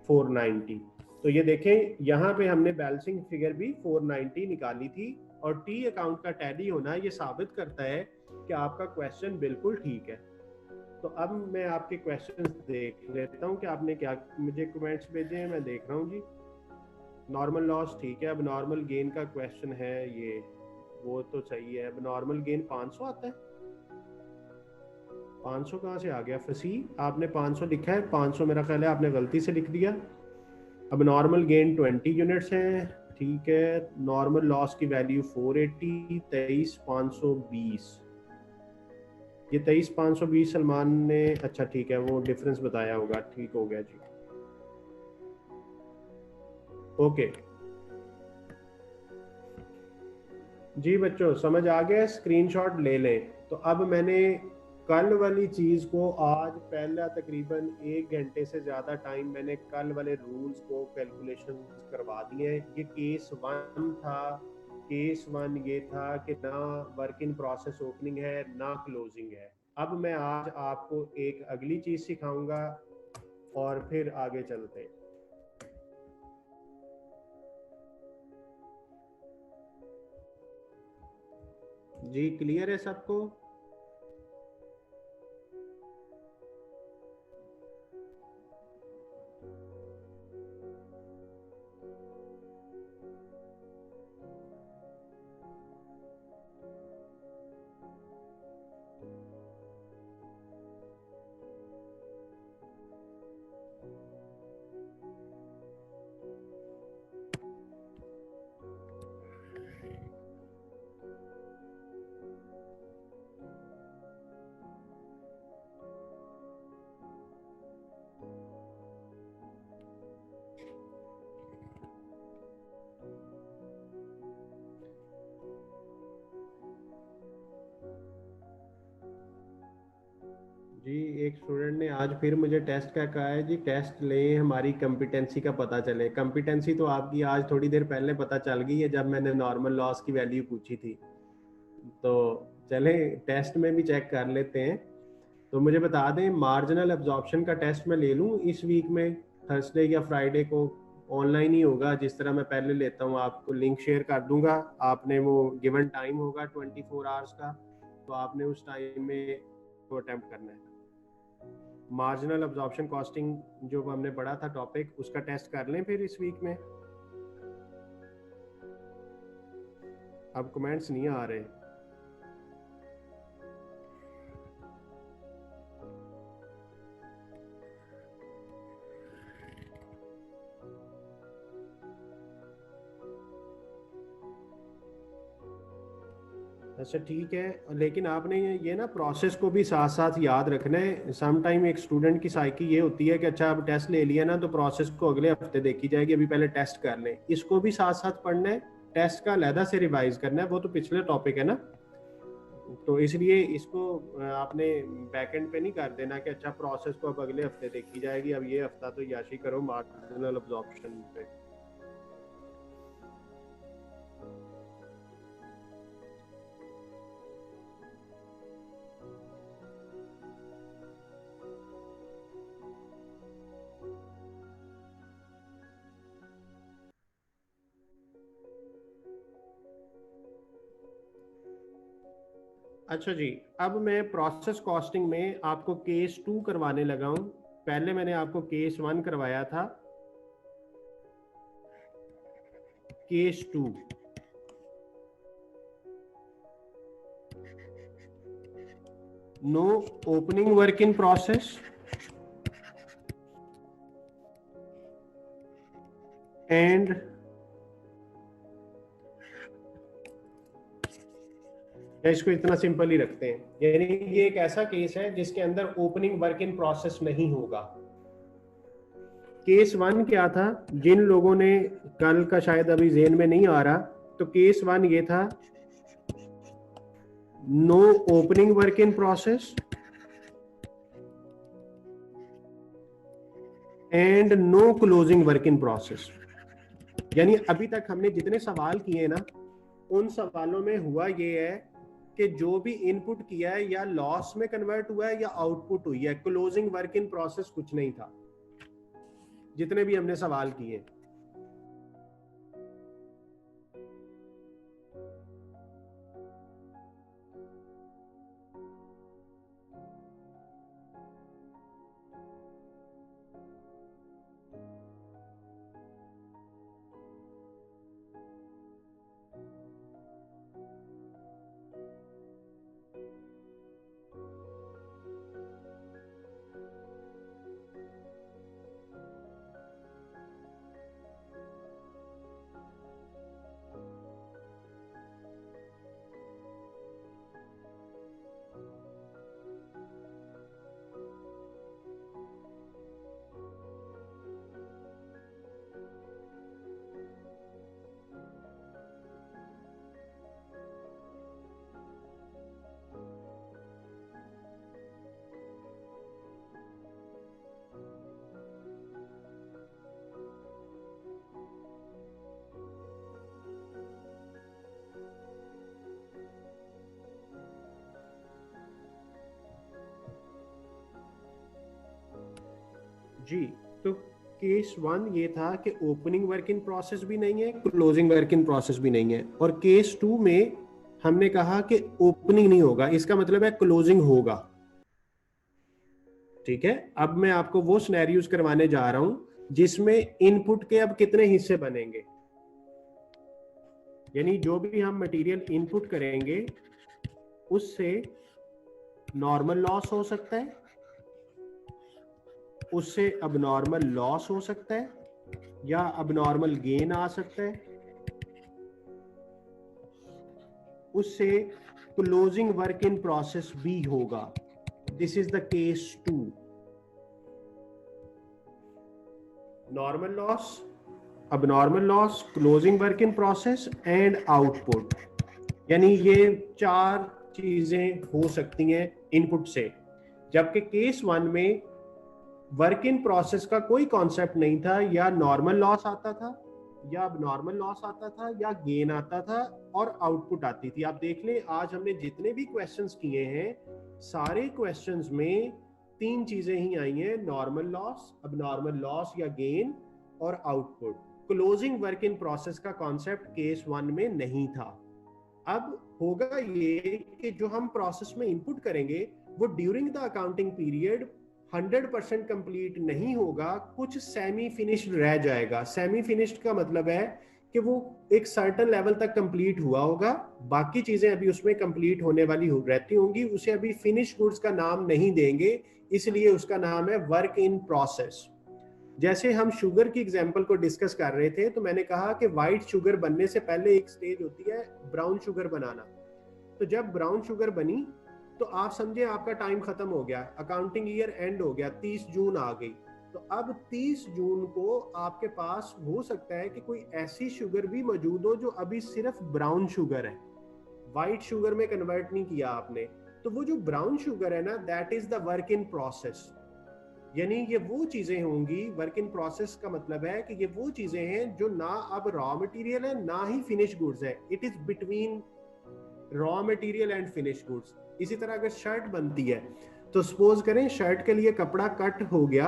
490। तो ये देखें यहाँ पे हमने बैलेंसिंग फिगर भी 490 निकाली थी, और टी अकाउंट का टैली होना ये साबित करता है कि आपका क्वेश्चन बिल्कुल ठीक है। तो अब मैं आपके क्वेश्चंस देख लेता हूँ कि आपने क्या मुझे कमेंट्स भेजे हैं, मैं देख रहा हूँ जी। नॉर्मल लॉस ठीक है। अब नॉर्मल गेन का क्वेश्चन है ये, वो तो सही है। अब नॉर्मल गेन 500 आता है। 500 कहाँ से आ गया? फसी आपने 500 लिखा है, 500 मेरा ख्याल है आपने गलती से लिख दिया। अब नॉर्मल गेन 20 यूनिट्स हैं, ठीक है। नॉर्मल लॉस की वैल्यू 480, 23,520। ये 23,520 सलमान ने, अच्छा ठीक है, वो डिफरेंस बताया होगा, ठीक हो गया जी, ओके जी। बच्चों समझ आ गया? स्क्रीनशॉट ले लें। तो अब मैंने कल वाली चीज को आज पहला तकरीबन 1 घंटे से ज्यादा टाइम मैंने कल वाले रूल्स को कैलकुलेशन करवा दिए हैं। ये केस 1 था। केस 1 ये था कि ना वर्क इन प्रोसेस ओपनिंग है ना क्लोजिंग है। अब मैं आज आपको एक अगली चीज सिखाऊंगा, और फिर आगे चलते हैं। जी क्लियर है सबको? जी एक स्टूडेंट ने आज फिर मुझे टेस्ट का कहा है जी, टेस्ट लें हमारी कंपिटेंसी का पता चले। कंपिटेंसी तो आपकी आज थोड़ी देर पहले पता चल गई है जब मैंने नॉर्मल लॉस की वैल्यू पूछी थी। तो चलें टेस्ट में भी चेक कर लेते हैं। तो मुझे बता दें मार्जिनल एब्जॉर्प्शन का टेस्ट मैं ले लूँ इस वीक में, थर्सडे या फ्राइडे को? ऑनलाइन ही होगा जिस तरह मैं पहले लेता हूँ। आपको लिंक शेयर कर दूंगा, आपने वो गिवन टाइम होगा 24 आवर्स का, तो आपने उस टाइम में वो अटेम्प्ट करना है। मार्जिनल एब्जॉर्प्शन कॉस्टिंग जो हमने पढ़ा था टॉपिक, उसका टेस्ट कर लें फिर इस वीक में। अब कमेंट्स नहीं आ रहे। अच्छा ठीक है, लेकिन आपने ये ना प्रोसेस को भी साथ साथ याद रखना है। सम टाइम एक स्टूडेंट की साइकी ये होती है कि अच्छा अब टेस्ट ले लिया ना तो प्रोसेस को अगले हफ्ते देखी जाएगी, अभी पहले टेस्ट कर लें। इसको भी साथ साथ पढ़ना है, टेस्ट का अलहदा से रिवाइज करना है, वो तो पिछले टॉपिक है ना। तो इसलिए इसको आपने बैकएंड पे नहीं कर देना कि अच्छा प्रोसेस को अब अगले हफ्ते देखी जाएगी, अब ये हफ्ता तो याशी करो मार्जिनल एब्जॉर्प्शन पे। अच्छा जी, अब मैं प्रोसेस कॉस्टिंग में आपको केस 2 करवाने लगा हूं। पहले मैंने आपको केस 1 करवाया था। Case 2, no opening work in process and इसको इतना सिंपल ही रखते हैं, यानी ये एक ऐसा केस है जिसके अंदर ओपनिंग वर्क इन प्रोसेस नहीं होगा। केस 1 क्या था, जिन लोगों ने कल का शायद अभी जेन में नहीं आ रहा, तो केस 1 ये था, no opening work in process and no closing work in process. यानी अभी तक हमने जितने सवाल किए ना, उन सवालों में हुआ ये है कि जो भी इनपुट किया है या लॉस में कन्वर्ट हुआ है या आउटपुट हुई है, क्लोजिंग वर्क इन प्रोसेस कुछ नहीं था जितने भी हमने सवाल किए। जी, तो केस 1 ये था कि ओपनिंग वर्क इन प्रोसेस भी नहीं है, क्लोजिंग वर्क इन प्रोसेस भी नहीं है, और केस 2 में हमने कहा कि ओपनिंग नहीं होगा, इसका मतलब है क्लोजिंग होगा। ठीक है, अब मैं आपको वो सिनेरियोज करवाने जा रहा हूं जिसमें इनपुट के अब कितने हिस्से बनेंगे, यानी जो भी हम मटेरियल इनपुट करेंगे उससे नॉर्मल लॉस हो सकता है, उससे अबनॉर्मल लॉस हो सकता है, या अबनॉर्मल गेन आ सकता है, उससे क्लोजिंग वर्क इन प्रोसेस भी होगा। This is the case 2। Normal loss, abnormal loss, closing work in process and output, यानी ये 4 चीजें हो सकती हैं इनपुट से। जबकि केस 1 में वर्क इन प्रोसेस का कोई कॉन्सेप्ट नहीं था, या नॉर्मल लॉस आता था, या अब नॉर्मल लॉस आता था, या गेन आता था, और आउटपुट आती थी। आप देख लें, आज हमने जितने भी क्वेश्चंस किए हैं सारे क्वेश्चंस में 3 चीजें ही आई हैं, नॉर्मल लॉस, अब नॉर्मल लॉस या गेन, और output. Closing work in process का कॉन्सेप्ट केस 1 में नहीं था। अब होगा ये कि जो हम प्रोसेस में इनपुट करेंगे वो during the accounting period 100% complete नहीं होगा, कुछ सेमी फिनिश्ड रह जाएगा। सेमी फिनिश्ड का मतलब है कि वो एक सर्टेन लेवल तक कंप्लीट हुआ होगा, बाकी चीजें अभी उसमें कंप्लीट होने वाली रहती होंगी, उसे अभी फिनिश गुड्स का नाम नहीं देंगे, इसलिए उसका नाम है वर्क इन प्रोसेस। जैसे हम शुगर की एग्जांपल को डिस्कस कर रहे थे, तो मैंने कहा कि व्हाइट शुगर बनने से पहले एक स्टेज होती है ब्राउन शुगर बनाना। तो जब ब्राउन शुगर बनी तो आप समझे आपका टाइम खत्म हो गया, अकाउंटिंग ईयर एंड हो गया, 30 जून आ गई। तो अब 30 जून को आपके पास हो सकता है कि कोई ऐसी शुगर भी मौजूद हो जो अभी सिर्फ ब्राउन शुगर है, व्हाइट शुगर में कन्वर्ट नहीं किया आपने। तो वो जो ब्राउन शुगर है ना, that is the work in process. यानी ये वो चीजें होंगी, वर्क इन प्रोसेस का मतलब है कि ये वो चीजें हैं जो ना अब रॉ मटेरियल है ना ही फिनिश गुड्स है, it is between raw material and finish goods. इसी तरह अगर शर्ट बनती है तो सपोज करें शर्ट के लिए कपड़ा कट हो गया,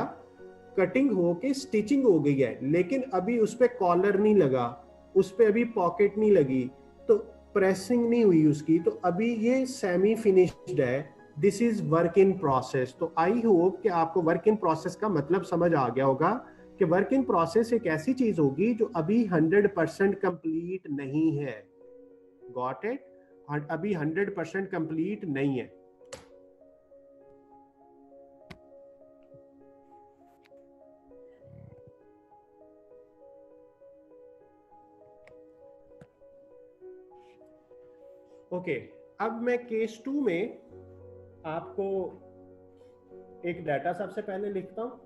कटिंग हो के स्टिचिंग हो गई है, लेकिन अभी उस पर कॉलर नहीं लगा, उस पर अभी पॉकेट नहीं लगी, तो प्रेसिंग नहीं हुई उसकी, तो अभी ये सेमी फिनिश्ड है। This is work in process. तो आई होप कि आपको वर्क इन प्रोसेस का मतलब समझ आ गया होगा कि वर्क इन प्रोसेस एक ऐसी चीज होगी जो अभी 100% कंप्लीट नहीं है। Got it? अभी 100% कंप्लीट नहीं है। ओके, अब मैं केस 2 में आपको एक डाटा सबसे पहले लिखता हूं।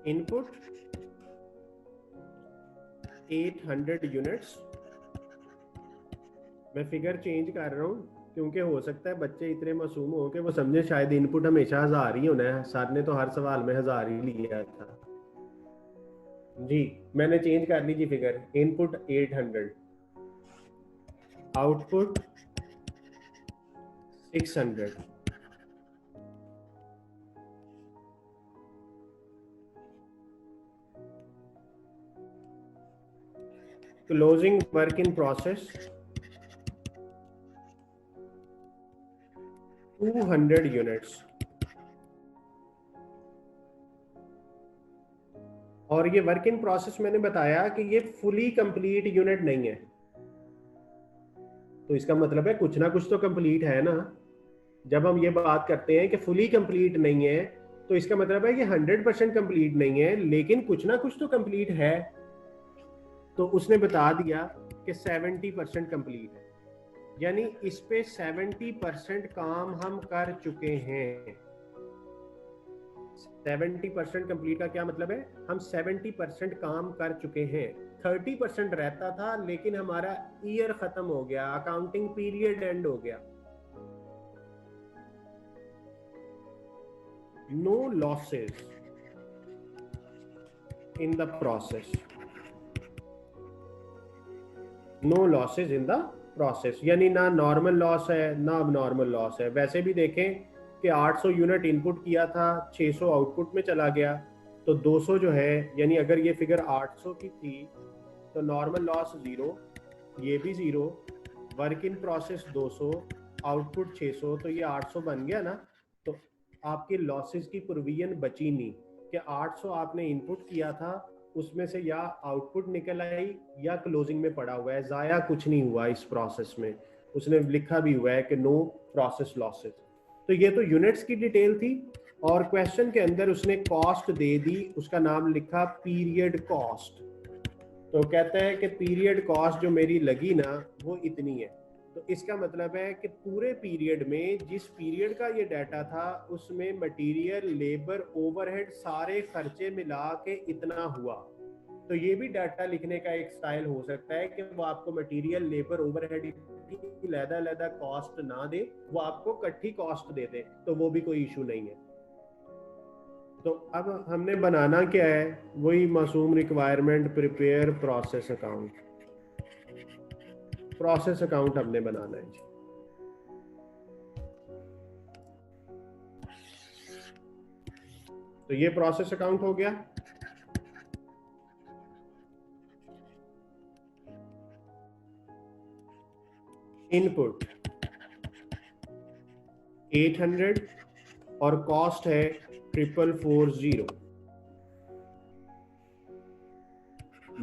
Input 800 units. मैं फिगर चेंज कर रहा हूं क्योंकि हो सकता है बच्चे इतने मासूम हो के वो समझे शायद इनपुट हमेशा 1000 ही होना है, सर ने तो हर सवाल में 1000 ही लिया था। जी, मैंने चेंज कर ली जी figure. Input 800, output 600। Closing work in process 200 units. और ये वर्क इन प्रोसेस मैंने बताया कि ये फुली कंप्लीट यूनिट नहीं है, तो इसका मतलब है कुछ ना कुछ तो कंप्लीट है ना। जब हम ये बात करते हैं कि फुली कंप्लीट नहीं है, तो इसका मतलब है कि 100% कंप्लीट नहीं है, लेकिन कुछ ना कुछ तो कंप्लीट है। तो उसने बता दिया कि 70% कंप्लीट है, यानी इस पे 70% काम हम कर चुके हैं। 70% कंप्लीट का क्या मतलब है? हम 70% काम कर चुके हैं। 30% रहता था, लेकिन हमारा ईयर खत्म हो गया, अकाउंटिंग पीरियड एंड हो गया। No losses in the process, no losses in the process, यानी ना नॉर्मल लॉस है ना अब नॉर्मल लॉस है। वैसे भी देखें कि 800 यूनिट इनपुट किया था, 600 आउटपुट में चला गया, तो 200 जो है, यानी अगर ये फिगर 800 की थी तो नॉर्मल लॉस 0, ये भी 0, वर्क इन प्रोसेस 200, आउटपुट 600, तो ये 800 बन गया ना। तो आपके लॉसेस की प्रोविजन बची नहीं कि 800 आपने इनपुट किया था, उसमें से या आउटपुट निकल आई या क्लोजिंग में पड़ा हुआ है, ज़ाया कुछ नहीं हुआ इस प्रोसेस में। उसने लिखा भी हुआ है कि नो प्रोसेस लॉसेस। तो ये तो यूनिट्स की डिटेल थी, और क्वेश्चन के अंदर उसने कॉस्ट दे दी, उसका नाम लिखा पीरियड कॉस्ट। तो कहता है कि पीरियड कॉस्ट जो मेरी लगी ना वो इतनी है। तो इसका मतलब है कि पूरे पीरियड में, जिस पीरियड का ये डाटा था, उसमें मटेरियल, लेबर, ओवरहेड, सारे खर्चे मिला के इतना हुआ। तो ये भी डाटा लिखने का एक स्टाइल हो सकता है कि वो आपको मटेरियल, लेबर, ओवरहेड की लहदा कॉस्ट ना दे, वो आपको इकट्ठी कॉस्ट दे दे, तो वो भी कोई इशू नहीं है। तो अब हमने बनाना क्या है, वही मासूम requirement, prepare process account. Process account हमने बनाना है जी। तो ये प्रोसेस अकाउंट हो गया। इनपुट 800 और कॉस्ट है 4440।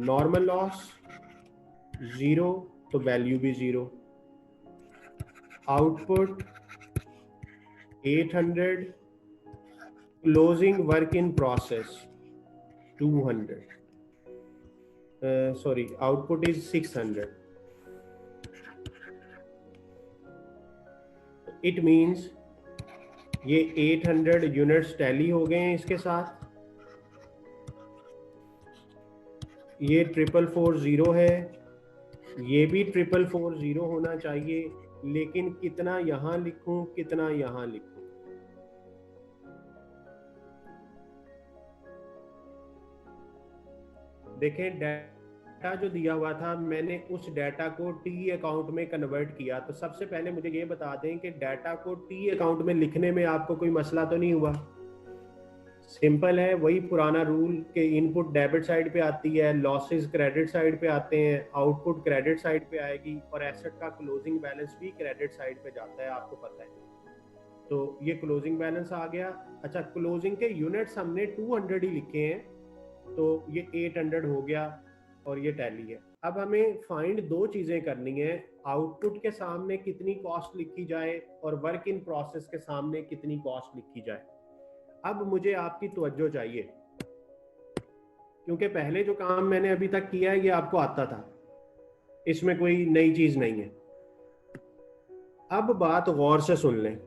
नॉर्मल लॉस 0, तो वैल्यू भी 0। Output 800, closing work in process 200, sorry output is 600। It means ये 800 यूनिट्स टैली हो गए हैं इसके साथ। ये 4440 है, ये भी 4440 होना चाहिए, लेकिन कितना यहां लिखूं कितना यहां लिखूं। देखें डाटा जो दिया हुआ था, मैंने उस डाटा को टी अकाउंट में कन्वर्ट किया। तो सबसे पहले मुझे ये बता दें कि डाटा को टी अकाउंट में लिखने में आपको कोई मसला तो नहीं हुआ? सिंपल है, वही पुराना रूल के इनपुट डेबिट साइड पे आती है, लॉसेस क्रेडिट साइड पे आते हैं, आउटपुट क्रेडिट साइड पे आएगी, और एसेट का क्लोजिंग बैलेंस भी क्रेडिट साइड पे जाता है, आपको पता है। तो ये क्लोजिंग बैलेंस आ गया। अच्छा, क्लोजिंग के यूनिट्स हमने 200 ही लिखे हैं, तो ये 800 हो गया, और ये टैली है। अब हमें फाइंड दो चीजें करनी है, आउटपुट के सामने कितनी कॉस्ट लिखी जाए और वर्क इन प्रोसेस के सामने कितनी कॉस्ट लिखी जाए। अब मुझे आपकी तवज्जो चाहिए, क्योंकि पहले जो काम मैंने अभी तक किया है ये आपको आता था, इसमें कोई नई चीज नहीं है। अब बात गौर से सुन लें,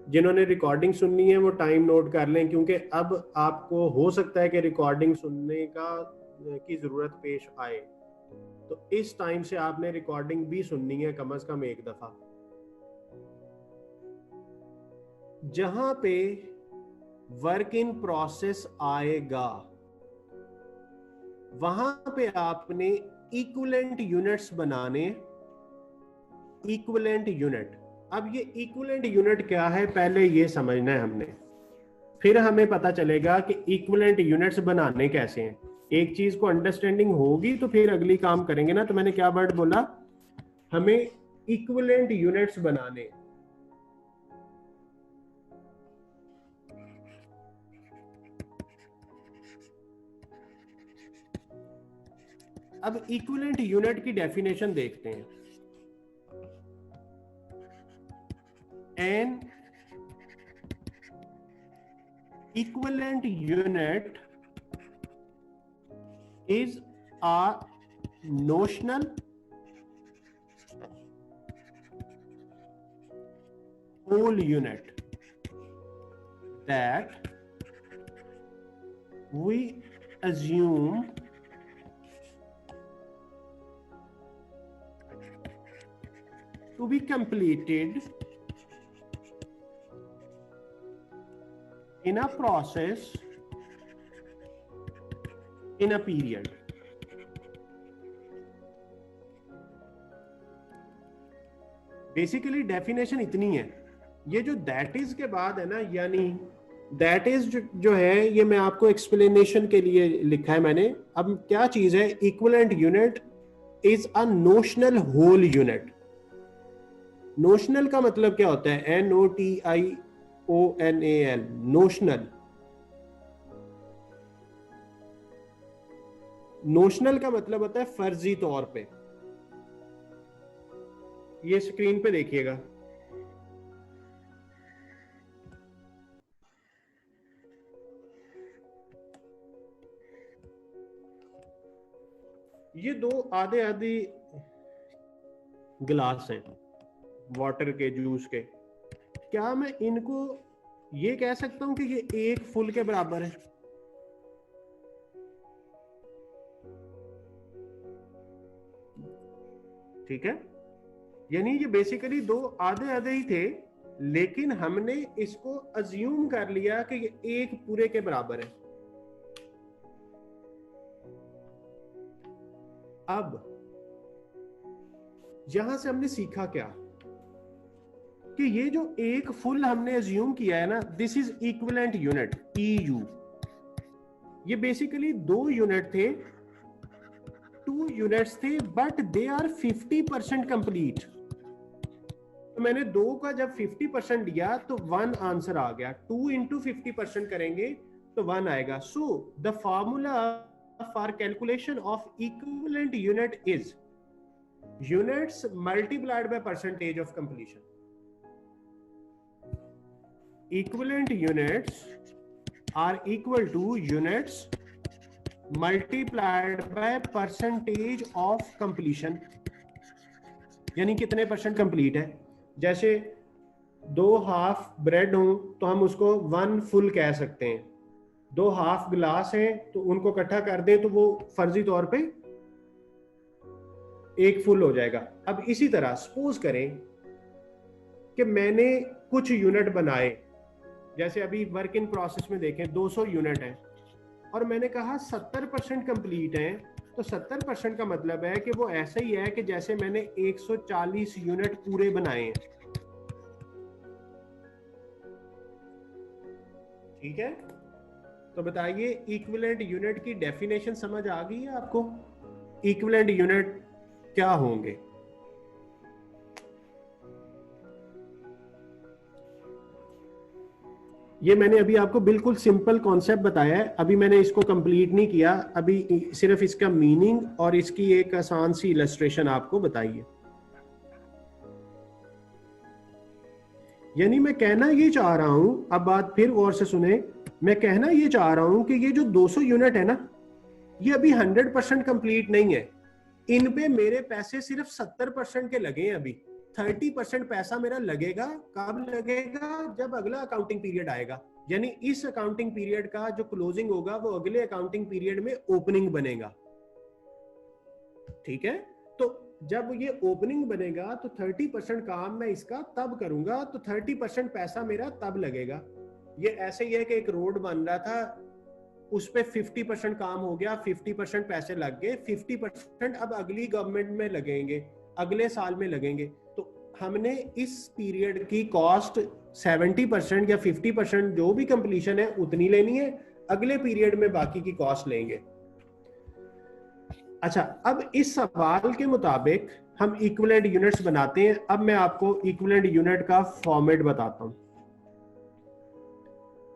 जिन्होंने रिकॉर्डिंग सुननी है वो टाइम नोट कर लें, क्योंकि अब आपको हो सकता है कि रिकॉर्डिंग सुनने की जरूरत पेश आए। तो इस टाइम से आपने रिकॉर्डिंग भी सुननी है कम से कम एक दफा। जहां पे वर्क इन प्रोसेस आएगा वहां पे आपने इक्विवेलेंट यूनिट्स बनाने। इक्विवेलेंट यूनिट, अब ये इक्विवेलेंट यूनिट क्या है पहले ये समझना है हमने, फिर हमें पता चलेगा कि इक्विवेलेंट यूनिट्स बनाने कैसे हैं। एक चीज को अंडरस्टैंडिंग होगी तो फिर अगली काम करेंगे ना। तो मैंने क्या वर्ड बोला, हमें इक्विवेलेंट यूनिट्स बनाने। अब इक्विवेलेंट यूनिट की डेफिनेशन देखते हैं। An equivalent unit is a notional whole unit that we assume to be completed in a process in a period. Basically definition इतनी है। ये जो दैट इज के बाद है ना, यानी दैट इज जो है ये मैं आपको एक्सप्लेनेशन के लिए लिखा है मैंने। अब क्या चीज है? Equivalent unit is a notional whole unit. Notional का मतलब क्या होता है? NOTIONAL, notional. नोशनल का मतलब होता है फर्जी तौर पे। ये स्क्रीन पे देखिएगा, ये दो आधे आधे गिलास हैं वाटर के, जूस के। क्या मैं इनको ये कह सकता हूं कि ये एक फुल के बराबर है? ठीक है, यानी ये बेसिकली दो आधे आधे ही थे, लेकिन हमने इसको अज्यूम कर लिया कि ये एक पूरे के बराबर है। अब यहां से हमने सीखा क्या कि ये जो एक फुल हमने अज्यूम किया है ना, this is equivalent unit, EU। ये बेसिकली दो यूनिट थे, 2 यूनिट्स थे, बट दे आर 50% कंप्लीट। तो मैंने 2 का जब 50% लिया तो 1 आंसर आ गया। 2 इंटू 50% करेंगे तो 1 आएगा। So the formula for calculation of equivalent unit is units multiplied by percentage of completion. Equivalent units are equal to units multiplied by percentage of completion। यानी कितने परसेंट कंप्लीट है। जैसे 2 हाफ ब्रेड हो तो हम उसको 1 फुल कह सकते हैं। 2 हाफ गिलास हैं तो उनको इकट्ठा कर दें तो वो फर्जी तौर पे एक फुल हो जाएगा। अब इसी तरह सपोज करें कि मैंने कुछ यूनिट बनाए, जैसे अभी वर्क इन प्रोसेस में देखें 200 यूनिट है और मैंने कहा 70% कंप्लीट है, तो 70% का मतलब है कि वो ऐसा ही है कि जैसे मैंने 140 यूनिट पूरे बनाए हैं। ठीक है, तो बताइए इक्विवेलेंट यूनिट की डेफिनेशन समझ आ गई है आपको? इक्विवेलेंट यूनिट क्या होंगे? ये मैंने अभी आपको बिल्कुल सिंपल कॉन्सेप्ट बताया है, अभी मैंने इसको कंप्लीट नहीं किया, अभी सिर्फ इसका मीनिंग और इसकी एक आसान सी इलस्ट्रेशन आपको बताइए। यानी मैं कहना ये चाह रहा हूं, अब बात फिर गौर से सुने, मैं कहना ये चाह रहा हूं कि ये जो 200 यूनिट है ना, ये अभी 100% कंप्लीट नहीं है। इन पे मेरे पैसे सिर्फ 70% के लगे हैं। अभी 30% पैसा मेरा लगेगा। कब लगेगा? जब अगला अकाउंटिंग पीरियड आएगा। यानी इस अकाउंटिंग पीरियड का जो क्लोजिंग होगा वो अगले अकाउंटिंग पीरियड में ओपनिंग बनेगा। ठीक है, तो जब ये ओपनिंग बनेगा तो 30% काम मैं इसका तब करूंगा, तो 30% पैसा मेरा तब लगेगा। ये ऐसे ही है कि एक रोड बन रहा था, उस पे 50% काम हो गया, 50% पैसे लग गए, 50% अब अगली गवर्नमेंट में लगेंगे, अगले साल में लगेंगे। तो हमने इस पीरियड की कॉस्ट 70% या 50% जो भी कंप्लीशन है उतनी लेनी है, अगले पीरियड में बाकी की कॉस्ट लेंगे। अच्छा, अब इस सवाल के मुताबिक हम इक्विवेलेंट यूनिट्स बनाते हैं। अब मैं आपको इक्विवेलेंट यूनिट का फॉर्मेट बताता हूं।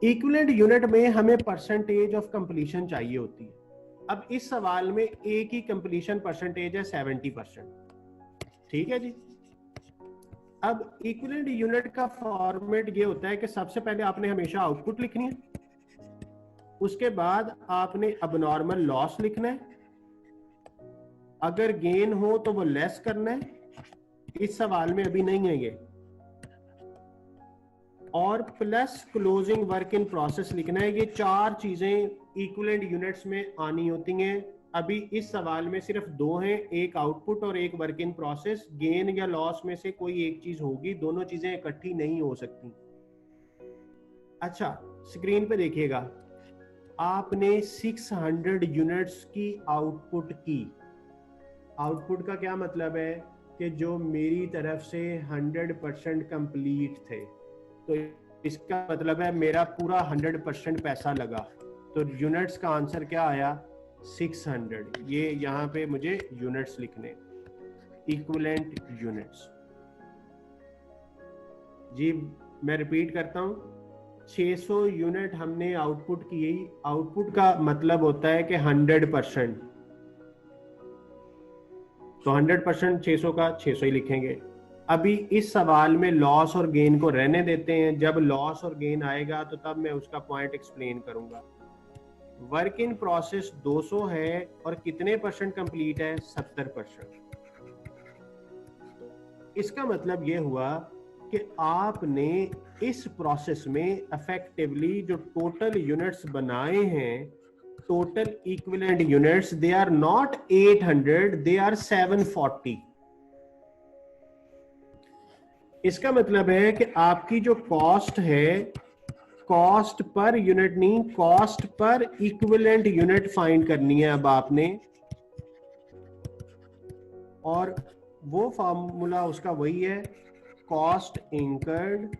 इक्विवेलेंट यूनिट में हमें परसेंटेज ऑफ कंप्लीशन चाहिए होती है। अब इस सवाल में ए की कंप्लीशन परसेंटेज है 70%। ठीक है जी। अब इक्विवेलेंट यूनिट का फॉर्मेट ये होता है कि सबसे पहले आपने हमेशा आउटपुट लिखनी है, उसके बाद आपने अबनॉर्मल लॉस लिखना है, अगर गेन हो तो वो लेस करना है, इस सवाल में अभी नहीं है ये, और plus closing work in process लिखना है। ये 4 चीजें इक्विवेलेंट यूनिट्स में आनी होती हैं। अभी इस सवाल में सिर्फ 2 हैं, एक आउटपुट और एक वर्क इन प्रोसेस। गेन या लॉस में से कोई एक चीज होगी, दोनों चीजें इकट्ठी नहीं हो सकती। अच्छा, स्क्रीन पे देखिएगा, आपने 600 यूनिट्स की आउटपुट की। आउटपुट का क्या मतलब है कि जो मेरी तरफ से 100% कंप्लीट थे, तो इसका मतलब है मेरा पूरा 100% पैसा लगा। तो यूनिट्स का आंसर क्या आया? 600। ये यहाँ पे मुझे यूनिट्स लिखने, इक्विवेलेंट यूनिट्स। जी मैं रिपीट करता हूँ, 600 यूनिट हमने आउटपुट की। आउटपुट का मतलब होता है कि 100%, तो 100% 600 का 600 ही लिखेंगे। अभी इस सवाल में लॉस और गेन को रहने देते हैं, जब लॉस और गेन आएगा तो तब मैं उसका पॉइंट एक्सप्लेन करूंगा। वर्क इन प्रोसेस 200 है और कितने परसेंट कंप्लीट है? 70%। इसका मतलब यह हुआ कि आपने इस प्रोसेस में इफेक्टिवली जो टोटल यूनिट्स बनाए हैं, total equivalent units, they are not 800, they are 740। इसका मतलब है कि आपकी जो कॉस्ट है, कॉस्ट पर यूनिट नहीं, कॉस्ट पर इक्विवेलेंट यूनिट फाइंड करनी है अब आपने। और वो फार्मूला उसका वही है, cost incurred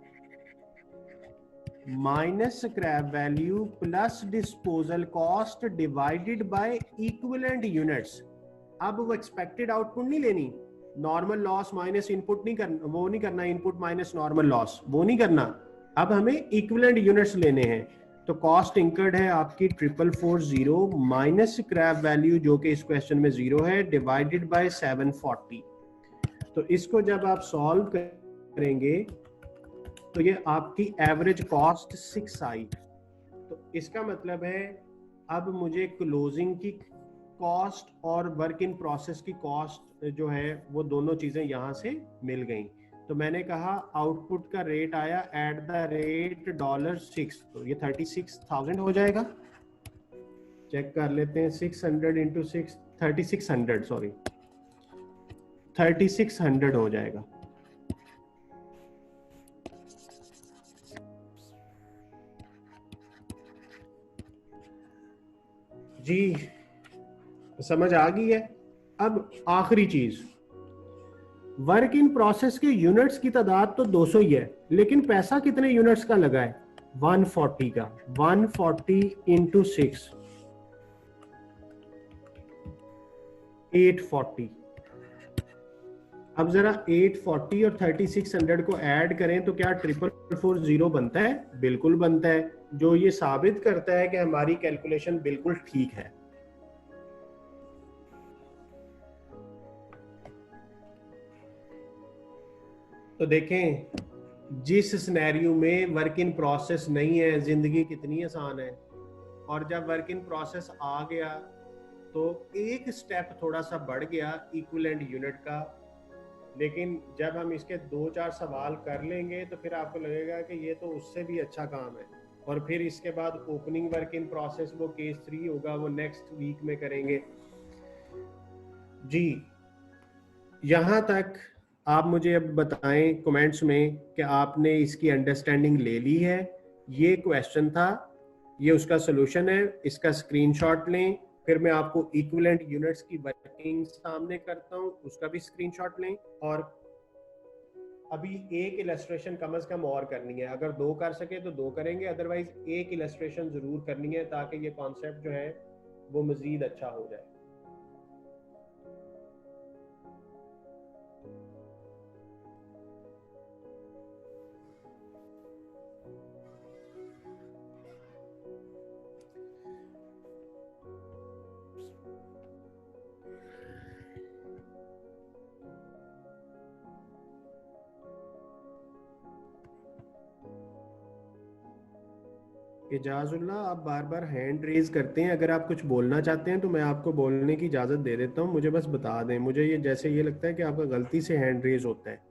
minus scrap value plus disposal cost divided by equivalent units. अब वो एक्सपेक्टेड आउटपुट नहीं लेनी, नॉर्मल लॉस माइनस इनपुट नहीं करना, वो नहीं करना, इनपुट माइनस नॉर्मल लॉस, वो नहीं करना। अब हमें इक्विवेलेंट यूनिट्स लेने हैं। तो कॉस्ट इंकर्ड है आपकी 4440 माइनस स्क्रैप वैल्यू जो कि इस क्वेश्चन में 0 है, डिवाइडेड बाय 740। तो इसको जब आप सॉल्व करेंगे तो ये आपकी एवरेज कॉस्ट 6 आई। तो इसका मतलब है अब मुझे क्लोजिंग की कॉस्ट और वर्क इन प्रोसेस की कॉस्ट जो है वो दोनों चीजें यहां से मिल गई। तो मैंने कहा आउटपुट का रेट आया एट द रेट $6, तो ये 36,000 हो जाएगा। चेक कर लेते हैं, 600 इंटू 6, 3600, सॉरी 3600 हो जाएगा। जी समझ आ गई है। अब आखिरी चीज, वर्क इन प्रोसेस के यूनिट्स की तादाद तो 200 ही है, लेकिन पैसा कितने यूनिट्स का लगा है? 140 का। 140 इंटू 6, 840। अब जरा 840 और 3600 को ऐड करें तो क्या 4440 बनता है? बिल्कुल बनता है, जो ये साबित करता है कि हमारी कैलकुलेशन बिल्कुल ठीक है। तो देखें, जिस सिनेरियो में वर्क इन प्रोसेस नहीं है, जिंदगी कितनी आसान है। और जब वर्क इन प्रोसेस आ गया तो एक स्टेप थोड़ा सा बढ़ गया इक्विवेलेंट यूनिट का, लेकिन जब हम इसके 2-4 सवाल कर लेंगे तो फिर आपको लगेगा कि ये तो उससे भी अच्छा काम है। और फिर इसके बाद ओपनिंग वर्क इन प्रोसेस, वो केस 3 होगा, वो नेक्स्ट वीक में करेंगे। जी यहाँ तक आप मुझे अब बताएं कमेंट्स में कि आपने इसकी अंडरस्टैंडिंग ले ली है। ये क्वेश्चन था, ये उसका सॉल्यूशन है, इसका स्क्रीनशॉट लें। फिर मैं आपको इक्विवेलेंट यूनिट्स की वर्किंग सामने करता हूँ, उसका भी स्क्रीनशॉट लें। और अभी एक इलस्ट्रेशन कम से कम और करनी है, अगर 2 कर सके तो 2 करेंगे, अदरवाइज एक इलस्ट्रेशन जरूर करनी है ताकि ये कॉन्सेप्ट जो है वो मजीद अच्छा हो जाए। इजाजुल्लाह, आप बार बार हैंड रेज करते हैं, अगर आप कुछ बोलना चाहते हैं तो मैं आपको बोलने की इजाज़त दे देता हूं, मुझे बस बता दें। मुझे ये जैसे ये लगता है कि आपका गलती से हैंड रेज होता है।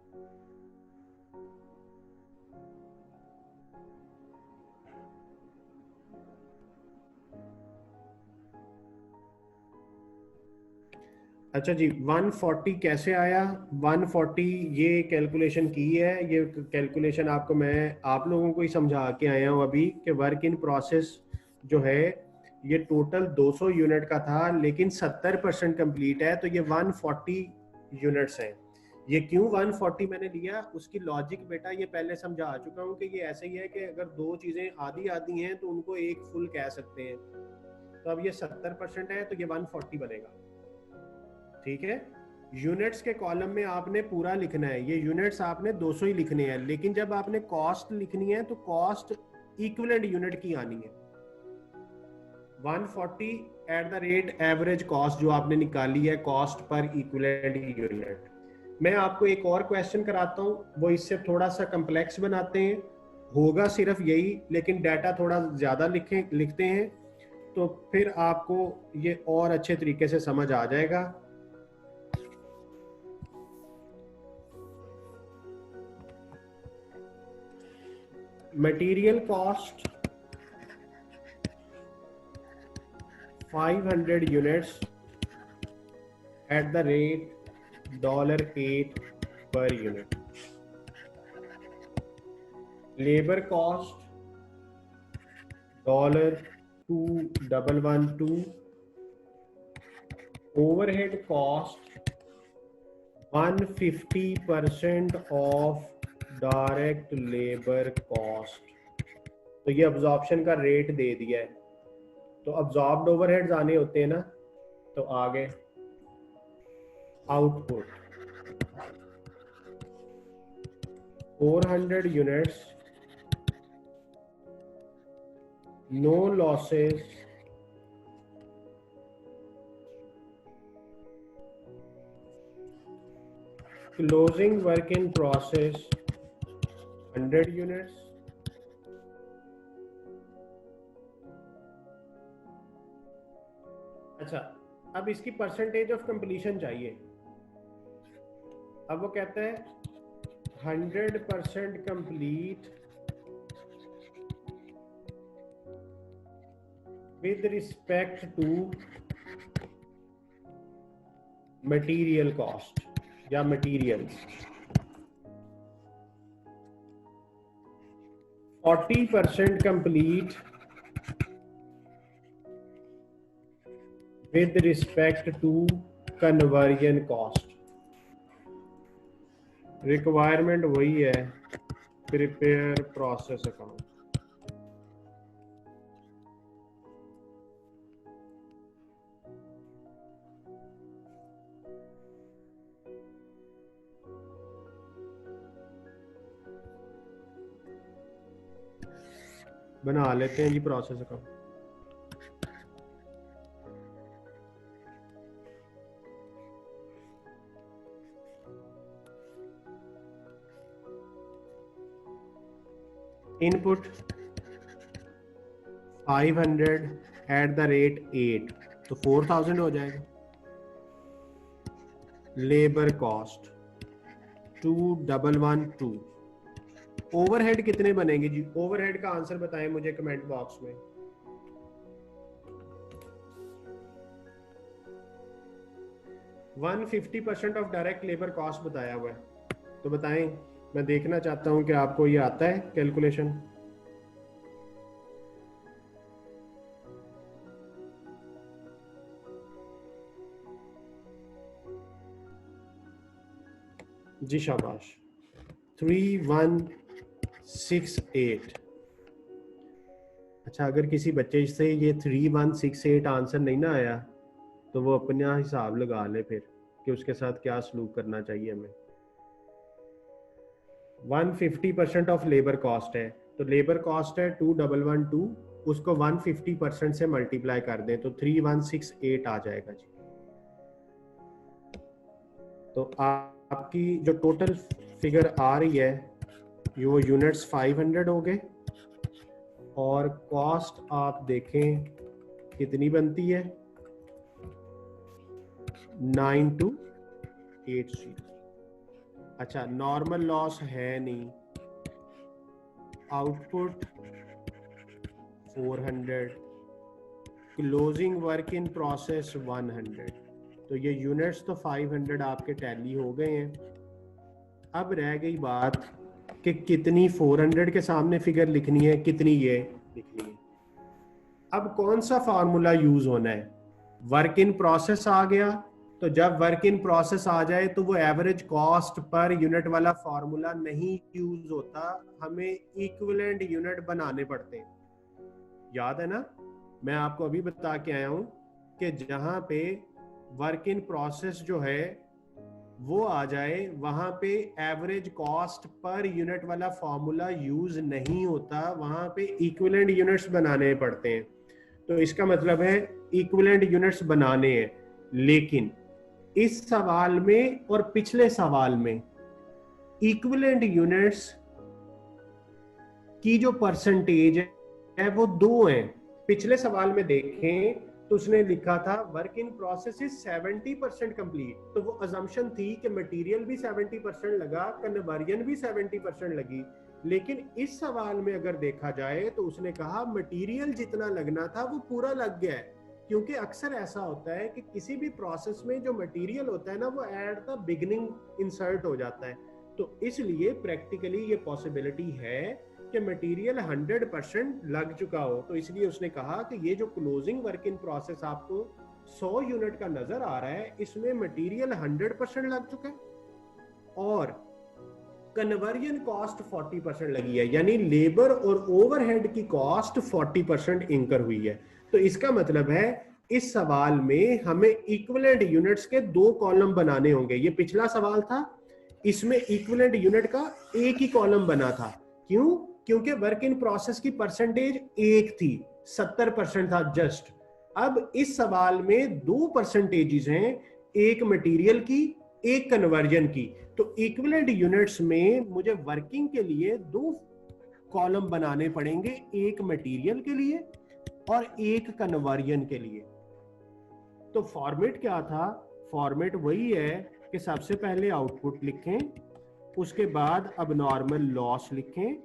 अच्छा जी, 140 कैसे आया? 140 ये कैलकुलेशन की है, ये कैलकुलेशन आपको मैं आप लोगों को ही समझा के आया हूँ अभी कि वर्क इन प्रोसेस जो है ये टोटल 200 यूनिट का था, लेकिन 70% कंप्लीट है, तो ये 140 यूनिट्स हैं। ये क्यों 140 मैंने लिया, उसकी लॉजिक बेटा ये पहले समझा चुका हूँ कि ये ऐसे ही है कि अगर दो चीज़ें आधी आधी हैं तो उनको एक फुल कह सकते हैं। तो अब ये 70% है तो ये 140 बनेगा, ठीक है। यूनिट्स के कॉलम में आपने पूरा लिखना है, ये यूनिट्स आपने 200 ही लिखने हैं, लेकिन जब आपने कॉस्ट लिखनी है तो कॉस्ट इक्विवेलेंट यूनिट की आनी है। 140 eight the rate average cost जो आपने निकाली है कॉस्ट पर इक्विवेलेंट यूनिट। मैं आपको एक और क्वेश्चन कराता हूँ, वो इससे थोड़ा सा कम्प्लेक्स बनाते हैं, होगा सिर्फ यही लेकिन डाटा थोड़ा ज्यादा लिखते हैं, तो फिर आपको ये और अच्छे तरीके से समझ आ जाएगा। Material cost 500 units at the rate $8 per unit. Labour cost $2112। Overhead cost 150% of direct labour cost. तो ये अब्जॉर्प्शन का रेट दे दिया है, तो अब्जॉर्ब्ड ओवरहेड्स आने होते हैं ना, तो आगे output 400 units, no losses, closing work in process 100 units. अच्छा, अब इसकी परसेंटेज ऑफ कंप्लीशन चाहिए। अब वो कहता है 100% complete with respect to material cost या materials. 40% complete with respect to conversion cost। Requirement वही है, प्रिपेयर प्रोसेस अकाउंट। बना लेते हैं जी process account. Input 500 at the rate 8, तो 4000 हो जाएगा। Labour cost 2112। ओवरहेड कितने बनेंगे जी? ओवरहेड का आंसर बताएं मुझे कमेंट बॉक्स में। One 50% of direct labour cost बताया हुआ है, तो बताएं, मैं देखना चाहता हूं कि आपको ये आता है कैलकुलेशन। जी शाबाश, 3168। अच्छा, अगर किसी बच्चे से ये 3168 आंसर नहीं ना आया तो वो अपना हिसाब लगा ले फिर कि उसके साथ क्या सलूक करना चाहिए हमें। 150% ऑफ लेबर कॉस्ट है, तो लेबर कॉस्ट है 2112, उसको 150% से मल्टीप्लाई कर दें तो 3168 आ जाएगा जी। तो आपकी जो टोटल फिगर आ रही है वो यूनिट्स 500 हो गए, और कॉस्ट आप देखें कितनी बनती है, 9280। अच्छा, नॉर्मल लॉस है नहीं, output 400, closing work in process 100, तो तो ये यूनिट्स तो 500 आपके टैली हो गए हैं। अब रह गई बात कि कितनी 400 के सामने फिगर लिखनी है, कितनी ये लिखनी है। अब कौन सा फार्मूला यूज होना है? वर्क इन प्रोसेस आ गया, तो जब वर्क इन प्रोसेस आ जाए तो वो एवरेज कॉस्ट पर यूनिट वाला फार्मूला नहीं यूज होता, हमें इक्विवेलेंट यूनिट बनाने पड़ते हैं। याद है ना, मैं आपको अभी बता के आया हूं कि जहां पे वर्क इन प्रोसेस जो है वो आ जाए, वहां पे एवरेज कॉस्ट पर यूनिट वाला फॉर्मूला यूज नहीं होता, वहां पे इक्विवेलेंट यूनिट्स बनाने पड़ते हैं। तो इसका मतलब है इक्विवेलेंट यूनिट्स बनाने हैं। लेकिन इस सवाल में और पिछले सवाल में इक्विवेलेंट यूनिट्स की जो परसेंटेज है वो 2 है। पिछले सवाल में देखें तो उसने लिखा था work in process is 70% complete, तो वो अजम्पशन थी कि मटेरियल भी 70% लगा, कन्वर्जन भी 70% लगी। लेकिन इस सवाल में अगर देखा जाए तो उसने कहा मटेरियल जितना लगना था वो पूरा लग गया है, क्योंकि अक्सर ऐसा होता है कि किसी भी प्रोसेस में जो मटेरियल होता है ना वो एट द बिगिनिंग इंसर्ट हो जाता है। तो इसलिए प्रैक्टिकली ये पॉसिबिलिटी है कि मटेरियल 100% लग चुका हो। तो इसलिए उसने कहा कि ये जो क्लोजिंग वर्क इन प्रोसेस आपको 100 यूनिट का नजर आ रहा है, इसमें मटेरियल 100% लग चुका है और कन्वर्जन कॉस्ट 40% लगी है, यानी लेबर और ओवरहेड की कॉस्ट 40% इंकर हुई है। तो इसका मतलब है इस सवाल में हमें इक्विवेलेंट यूनिट्स के 2 कॉलम बनाने होंगे। ये पिछला सवाल था, इसमें इक्विवेलेंट यूनिट का एक ही कॉलम बना था। क्यों? क्योंकि वर्क इन प्रोसेस की परसेंटेज 1 थी, 70% था जस्ट। अब इस सवाल में 2 परसेंटेजेस हैं, एक मटेरियल की, एक कन्वर्जन की। तो इक्विवेलेंट यूनिट्स में मुझे वर्किंग के लिए 2 कॉलम बनाने पड़ेंगे, एक मटेरियल के लिए और एक कन्वर्जन के लिए। तो फॉर्मेट क्या था? फॉर्मेट वही है कि सबसे पहले आउटपुट लिखें, उसके बाद अबनॉर्मल लॉस लिखें,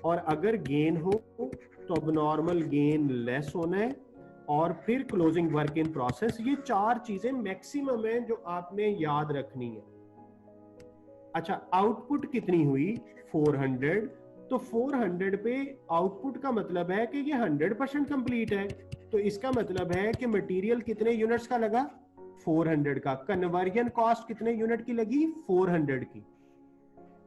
और अगर गेन हो तो अबनॉर्मल गेन लेस होना है, और फिर क्लोजिंग वर्क इन प्रोसेस। ये 4 चीजें मैक्सिमम है जो आपने याद रखनी है। अच्छा, आउटपुट कितनी हुई? 400। तो 400 पे आउटपुट का मतलब है कि ये 100% कंप्लीट है। तो इसका मतलब है कि मटेरियल कितने यूनिट्स का लगा? 400 का। कन्वर्जन कॉस्ट कितने यूनिट की लगी? 400 की।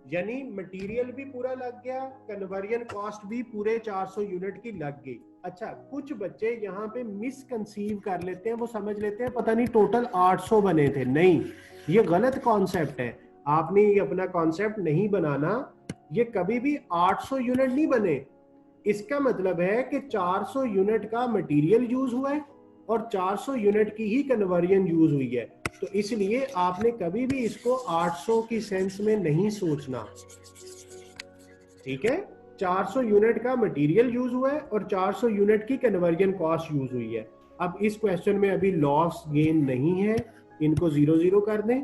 यानी मटेरियल भी पूरा लग गया, कन्वर्जन कॉस्ट भी पूरे 400 यूनिट की लग गई। अच्छा, कुछ बच्चे यहाँ पे मिसकंसीव कर लेते हैं, वो समझ लेते हैं पता नहीं टोटल 800 बने थे। नहीं, ये गलत कॉन्सेप्ट है। आपने ये अपना कॉन्सेप्ट नहीं बनाना, ये कभी भी 800 यूनिट नहीं बने। इसका मतलब है कि 400 यूनिट का मटेरियल यूज हुआ है और 400 यूनिट की ही कन्वर्जन यूज हुई है। तो इसलिए आपने कभी भी इसको 800 की सेंस में नहीं सोचना, ठीक है? 400 यूनिट का मटेरियल यूज हुआ है और 400 यूनिट की कन्वर्जन कॉस्ट यूज हुई है। अब इस क्वेश्चन में अभी लॉस गेन नहीं है, इनको 0-0 कर दें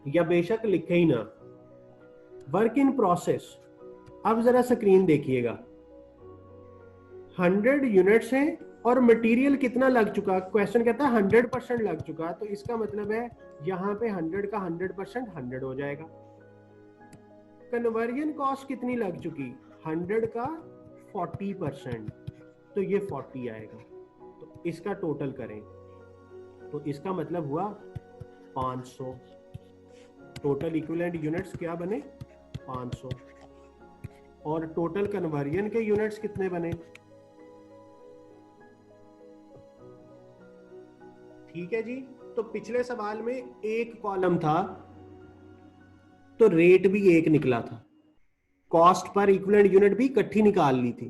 या बेशक लिखे ही ना। वर्क इन प्रोसेस, अब जरा स्क्रीन देखिएगा, 100 यूनिट्स हैं और मटेरियल कितना लग चुका? क्वेश्चन कहता है 100% लग चुका, तो इसका मतलब है यहां पे 100 का 100% 100 हो जाएगा। कन्वर्जन कॉस्ट कितनी लग चुकी? 100 का 40%, तो ये 40 आएगा। तो इसका टोटल करें तो इसका मतलब हुआ 500। टोटल इक्विवेलेंट यूनिट्स क्या बने? 500। और टोटल कन्वर्जन के यूनिट्स कितने बने? ठीक है जी। तो पिछले सवाल में एक कॉलम था तो रेट भी एक निकला था, कॉस्ट पर इक्विवेलेंट यूनिट भी इकट्ठी निकाल ली थी।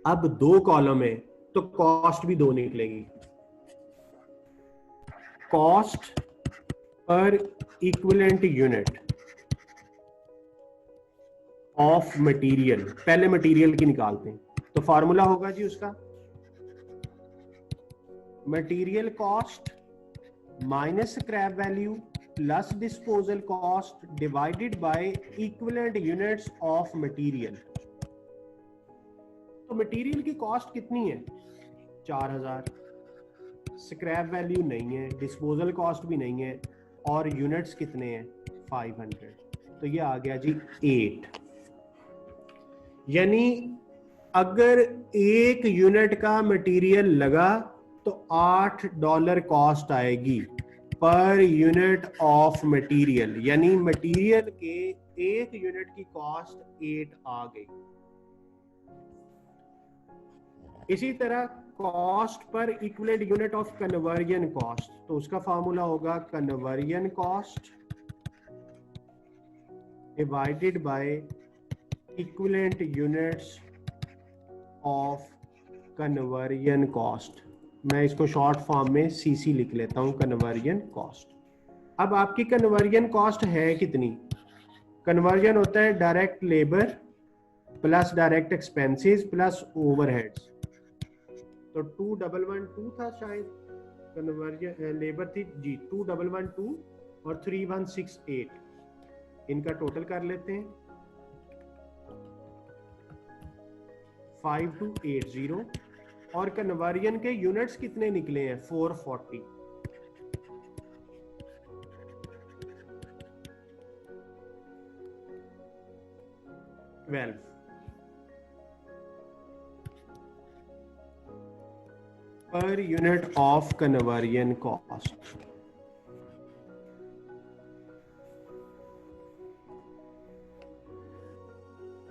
अब 2 कॉलम है तो कॉस्ट भी 2 निकलेगी। कॉस्ट पर इक्विवेलेंट यूनिट ऑफ मटेरियल, पहले मटेरियल की निकालते हैं। तो फॉर्मूला होगा जी उसका, material cost minus scrap value plus disposal cost divided by equivalent units of material. तो मटेरियल की कॉस्ट कितनी है? 4000। स्क्रैप वैल्यू नहीं है, डिस्पोजल कॉस्ट भी नहीं है, और यूनिट्स कितने हैं 500, तो ये आ गया जी 8। यानी अगर एक यूनिट का मटेरियल लगा तो $8 कॉस्ट आएगी पर यूनिट ऑफ मटेरियल, यानी मटेरियल के एक यूनिट की कॉस्ट 8 आ गई। इसी तरह कॉस्ट पर equivalent unit of conversion cost, तो उसका फार्मूला होगा conversion cost divided by equivalent units of conversion cost. मैं इसको शॉर्ट फॉर्म में सीसी लिख लेता हूं, कन्वर्जन कॉस्ट। अब आपकी कन्वर्जन कॉस्ट है कितनी? कन्वर्जन होता है direct labour plus direct expenses plus overheads. तो 2112 था शायद, कन्वर्जन लेबर थी जी 2112 और 3168, इनका टोटल कर लेते हैं 5280, और कन्वर्जन के यूनिट्स कितने निकले हैं 440। पर यूनिट ऑफ कन्वर्जन कॉस्ट।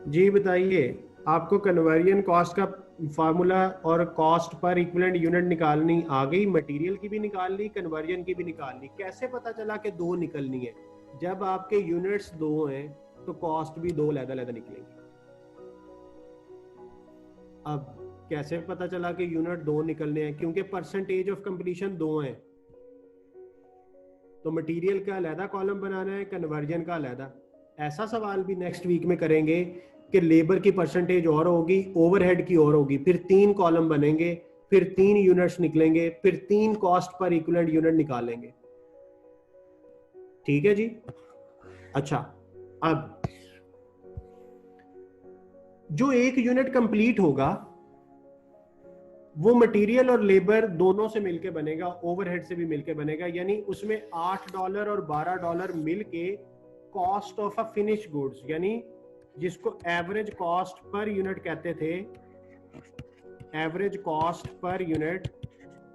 जी बताइए, आपको कन्वर्जन कॉस्ट का फार्मूला और कॉस्ट पर इक्विवेलेंट यूनिट निकालनी आ गई, मटेरियल की भी निकाल ली, कन्वर्जन की भी निकाल ली। कैसे पता चला कि दो निकलनी है? जब आपके यूनिट्स दो हैं तो कॉस्ट भी दो अलग-अलग निकलेंगी। अब कैसे पता चला कि यूनिट दो निकलने हैं? क्योंकि परसेंटेज ऑफ कंप्लीशन दो हैं, तो मटेरियल का अलहदा कॉलम बनाना है, कन्वर्जन का अलहदा। ऐसा सवाल भी नेक्स्ट वीक में करेंगे कि लेबर की परसेंटेज और होगी, ओवरहेड की और होगी, फिर 3 कॉलम बनेंगे, फिर 3 यूनिट्स निकलेंगे, फिर 3 कॉस्ट पर इक्विवेलेंट यूनिट निकालेंगे। ठीक है जी। अच्छा, अब जो एक यूनिट कंप्लीट होगा वो मटेरियल और लेबर दोनों से मिलके बनेगा, ओवरहेड से भी मिलके बनेगा, यानी उसमें $8 और $12 मिलके cost of a finish goods, यानी जिसको एवरेज कॉस्ट पर यूनिट कहते थे, एवरेज कॉस्ट पर यूनिट,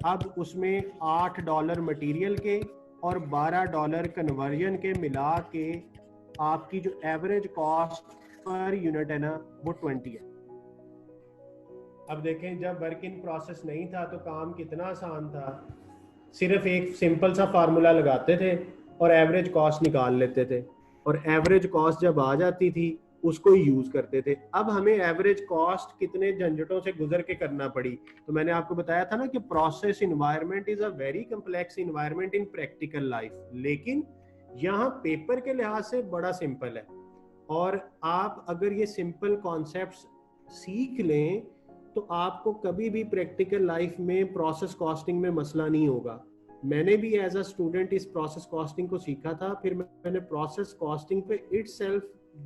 अब उसमें $8 मटेरियल के और $12 कन्वर्जन के मिला के आपकी जो एवरेज कॉस्ट पर यूनिट है ना वो 20 है। अब देखें, जब वर्क इन प्रोसेस नहीं था तो काम कितना आसान था, सिर्फ एक सिंपल सा फार्मूला लगाते थे और एवरेज कॉस्ट निकाल लेते थे, और एवरेज कॉस्ट जब आ जाती थी उसको यूज करते थे। अब हमें एवरेज कॉस्ट कितने झंझटों से गुजर के करना पड़ी, तो मैंने आपको बताया था ना कि process environment is a very complex environment in practical life, लेकिन यहाँ पेपर के लिहाज से बड़ा सिंपल है। और आप अगर ये सिंपल कॉन्सेप्ट्स सीख लें तो आपको कभी भी प्रैक्टिकल लाइफ में प्रोसेस कॉस्टिंग में मसला नहीं होगा। मैंने भी एज अ स्टूडेंट इस प्रोसेस कॉस्टिंग को सीखा था, फिर मैंने प्रोसेस कॉस्टिंग पे इटसेल्फ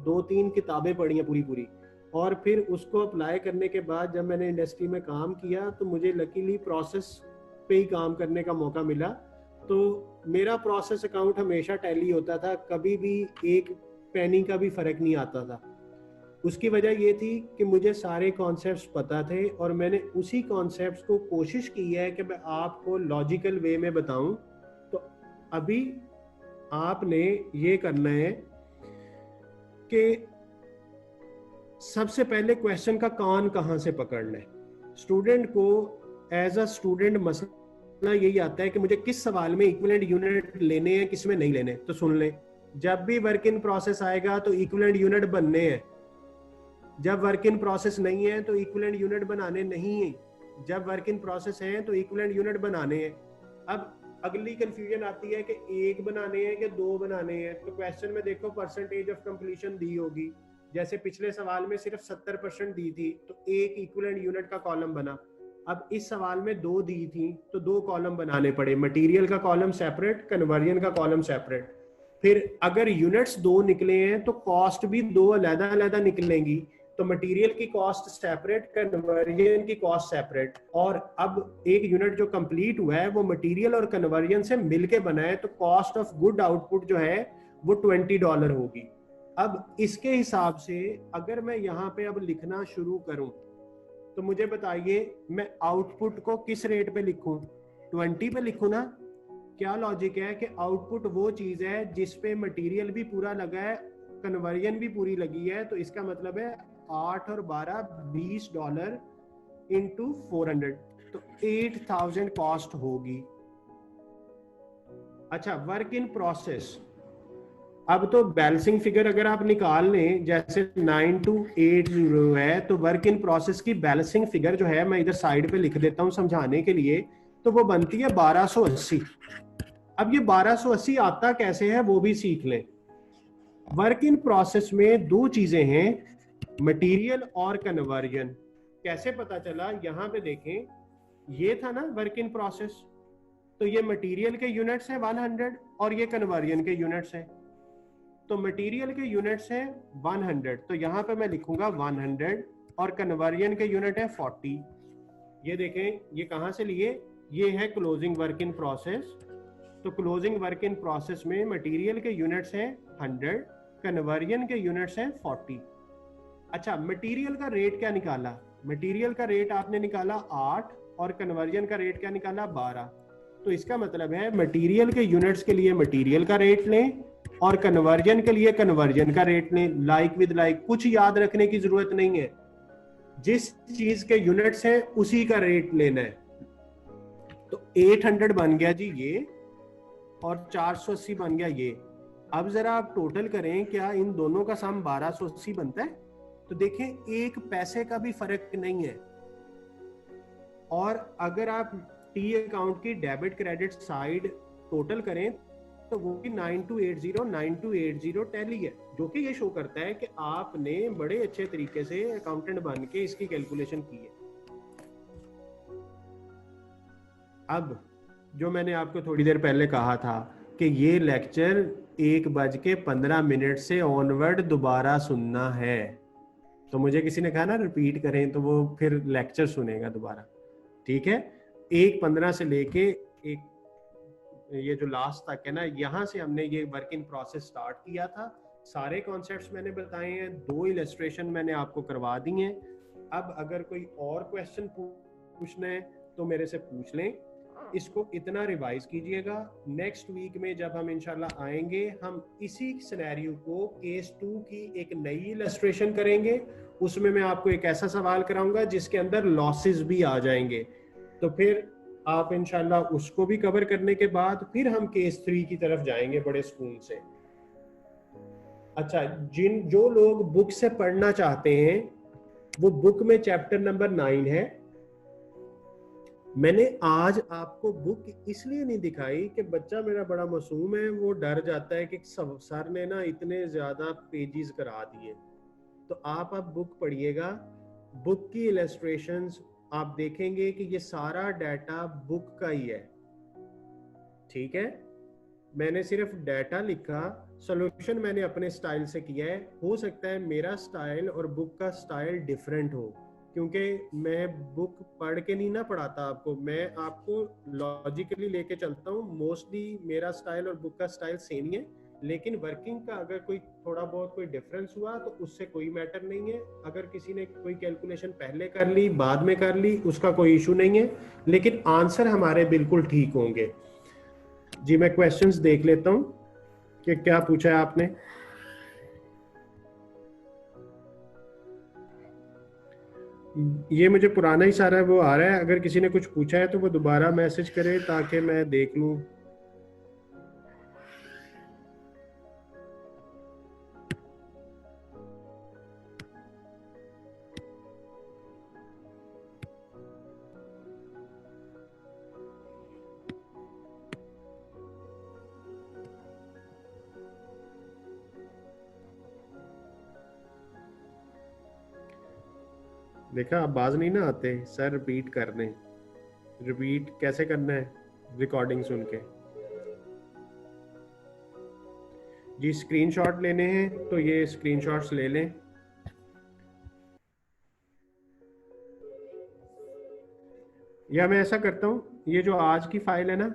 2-3 किताबें पढ़ी हैं पूरी, और फिर उसको अप्लाई करने के बाद जब मैंने इंडस्ट्री में काम किया तो मुझे लकीली प्रोसेस पे ही काम करने का मौका मिला। तो मेरा प्रोसेस अकाउंट हमेशा टैली होता था, कभी भी एक पेनी का भी फर्क नहीं आता था। उसकी वजह ये थी कि मुझे सारे कॉन्सेप्ट्स पता थे और मैंने उसी कॉन्सेप्ट्स को कोशिश की है कि मैं आपको लॉजिकल वे में बताऊं। तो अभी आपने ये करना है कि सबसे पहले क्वेश्चन का कान कहाँ से पकड़ना है। स्टूडेंट को एज अ स्टूडेंट मसला यही आता है कि मुझे किस सवाल में इक्विवेलेंट यूनिट लेने हैं, किस में नहीं लेने। तो सुन लें, जब भी वर्क इन प्रोसेस आएगा तो इक्विवेलेंट यूनिट बनने हैं, जब वर्क इन प्रोसेस नहीं है तो इक्विवेलेंट यूनिट बनाने नहीं है, जब वर्क इन प्रोसेस है तो इक्विवेलेंट यूनिट बनाने हैं। अब अगली कंफ्यूजन आती है कि एक बनाने हैं कि दो बनाने हैं। तो क्वेश्चन में देखो परसेंटेज ऑफ कंप्लीशन दी होगी, जैसे पिछले सवाल में सिर्फ 70% दी थी तो एक इक्विवेलेंट यूनिट का कॉलम बना। अब इस सवाल में 2 दी थी तो 2 कॉलम बनाने पड़े, मटेरियल का कॉलम सेपरेट, कन्वर्जन का कॉलम सेपरेट। फिर अगर यूनिट्स 2 निकले हैं तो कॉस्ट भी 2 अलग-अलग निकलेंगी। तो मटेरियल की कॉस्ट सेपरेट, कन्वर्जन की कॉस्ट सेपरेट, और अब एक यूनिट जो कंप्लीट हुआ है वो मटेरियल और कन्वर्जन से मिलके बना है, तो कॉस्ट ऑफ गुड आउटपुट जो है वो $20 होगी। अब इसके हिसाब से अगर मैं यहाँ पे अब लिखना शुरू करूं तो मुझे बताइए मैं आउटपुट को किस रेट पे लिखूं? 20 पे लिखूं ना? क्या लॉजिक है कि आउटपुट वो चीज है जिस पे मटेरियल भी पूरा लगा है, कन्वर्जन भी पूरी लगी है, तो इसका मतलब है 8 और 12 $20 इंटू 400, तो 8000 कॉस्ट होगी। अच्छा, वर्क इन प्रोसेस, अब तो बैलेंसिंग फिगर अगर आप निकाल लें, जैसे 9280 है, तो वर्क इन प्रोसेस की बैलेंसिंग फिगर जो है मैं इधर साइड पे लिख देता हूं समझाने के लिए, तो वो बनती है 1280। अब ये 1280 आता कैसे है वो भी सीख लें। वर्क इन प्रोसेस में दो चीजें हैं, मटेरियल और कन्वर्जन। कैसे पता चला? यहां पे देखें, ये था ना वर्क इन प्रोसेस, तो ये मटेरियल के यूनिट्स हैं 100 और ये कन्वर्जन के यूनिट्स हैं। तो मटेरियल के यूनिट्स हैं 100, तो यहां पे मैं लिखूंगा 100, और कन्वर्जन के यूनिट है 40। ये देखें, ये कहां से लिए? ये है क्लोजिंग वर्क इन प्रोसेस। तो क्लोजिंग वर्क इन प्रोसेस में मटेरियल के यूनिट्स हैं 100, कन्वर्जन के यूनिट्स हैं 40। अच्छा, मटेरियल का रेट क्या निकाला? मटेरियल का रेट आपने निकाला 8 और कन्वर्जन का रेट क्या निकाला? 12। तो इसका मतलब है मटेरियल के यूनिट्स के लिए मटेरियल का रेट लें और कन्वर्जन के लिए कन्वर्जन का रेट लें। लाइक विद लाइक, कुछ याद रखने की जरूरत नहीं है, जिस चीज के यूनिट्स हैं उसी का रेट लेना है। तो 800 बन गया जी ये, और 480 बन गया ये। अब जरा आप टोटल करें, क्या इन दोनों का सम 1280 बनता है? तो देखें, एक पैसे का भी फर्क नहीं है। और अगर आप टी अकाउंट की डेबिट क्रेडिट साइड टोटल करें तो वो भी 9280 टैली है, जो कि ये शो करता है कि आपने बड़े अच्छे तरीके से अकाउंटेंट बन के इसकी कैलकुलेशन की है। अब जो मैंने आपको थोड़ी देर पहले कहा था कि ये लेक्चर 1:15 से ऑनवर्ड दोबारा सुनना है, तो मुझे किसी ने कहा ना रिपीट करें, तो वो फिर लेक्चर सुनेगा दोबारा, ठीक है? 1:15 से लेके एक ये जो लास्ट तक है ना, यहाँ से हमने ये वर्क इन प्रोसेस स्टार्ट किया था। सारे कॉन्सेप्ट्स मैंने बताए हैं, 2 इलस्ट्रेशन मैंने आपको करवा दी हैं। अब अगर कोई और क्वेश्चन पूछना है तो मेरे से पूछ लें। इसको इतना रिवाइज कीजिएगा, नेक्स्ट वीक में जब हम इंशाल्लाह आएंगे, हम इसी सिनेरियो को केस 2 की एक नई इलस्ट्रेशन करेंगे। उसमें मैं आपको एक ऐसा सवाल कराऊंगा जिसके अंदर लॉसेस भी आ जाएंगे, तो फिर आप इंशाल्लाह उसको भी कवर करने के बाद फिर हम केस 3 की तरफ जाएंगे बड़े सुकून से। अच्छा, जो लोग बुक से पढ़ना चाहते हैं, वो बुक में चैप्टर नंबर 9 है। मैंने आज आपको बुक इसलिए नहीं दिखाई कि बच्चा मेरा बड़ा मासूम है, वो डर जाता है कि सर ने ना इतने ज्यादा पेजेस करा दिए। तो आप अब बुक पढ़िएगा, बुक की इलस्ट्रेशंस आप देखेंगे कि ये सारा डाटा बुक का ही है, ठीक है? मैंने सिर्फ डाटा लिखा, सॉल्यूशन मैंने अपने स्टाइल से किया है। हो सकता है मेरा स्टाइल और बुक का स्टाइल डिफरेंट हो, क्योंकि मैं बुक पढ़ के नहीं ना पढ़ाता आपको, मैं आपको लॉजिकली लेके चलता हूँ। मोस्टली मेरा स्टाइल और बुक का स्टाइल सेम ही है, लेकिन वर्किंग का अगर कोई थोड़ा बहुत कोई डिफरेंस हुआ तो उससे कोई मैटर नहीं है। अगर किसी ने कोई कैलकुलेशन पहले कर ली, बाद में कर ली, उसका कोई इशू नहीं है, लेकिन आंसर हमारे बिल्कुल ठीक होंगे। जी, मैं क्वेश्चंस देख लेता हूं कि क्या पूछा है आपने। ये मुझे पुराना ही सारा वो आ रहा है, अगर किसी ने कुछ पूछा है तो वो दोबारा मैसेज करे ताकि मैं देख लूं। देखा, आवाज नहीं ना आते सर, रिपीट करने। रिपीट कैसे करना है? रिकॉर्डिंग सुन के। जी, स्क्रीनशॉट लेने हैं तो ये स्क्रीनशॉट्स ले लें। या मैं ऐसा करता हूँ, ये जो आज की फाइल है ना,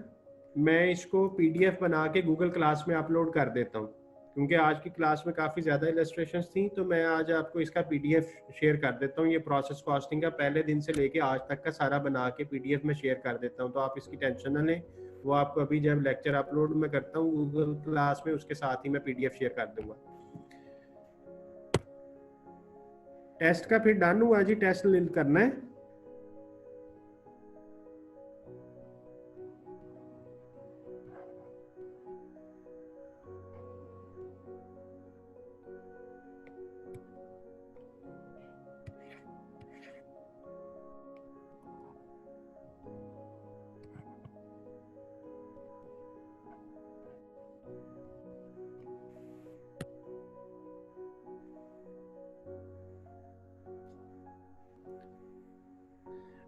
मैं इसको पीडीएफ बना के गूगल क्लास में अपलोड कर देता हूँ, क्योंकि आज की क्लास में काफ़ी ज़्यादा इलस्ट्रेशंस थी, तो मैं आज आपको इसका पीडीएफ शेयर कर देता हूँ। ये प्रोसेस कॉस्टिंग का पहले दिन से लेके आज तक का सारा बना के पीडीएफ में शेयर कर देता हूँ, तो आप इसकी टेंशन ना लें। वो आपको अभी जब लेक्चर अपलोड मैं करता हूँ गूगल क्लास में, उसके साथ ही मैं पीडीएफ शेयर कर दूंगा। टेस्ट का फिर डन हुआ जी, टेस्ट करना है।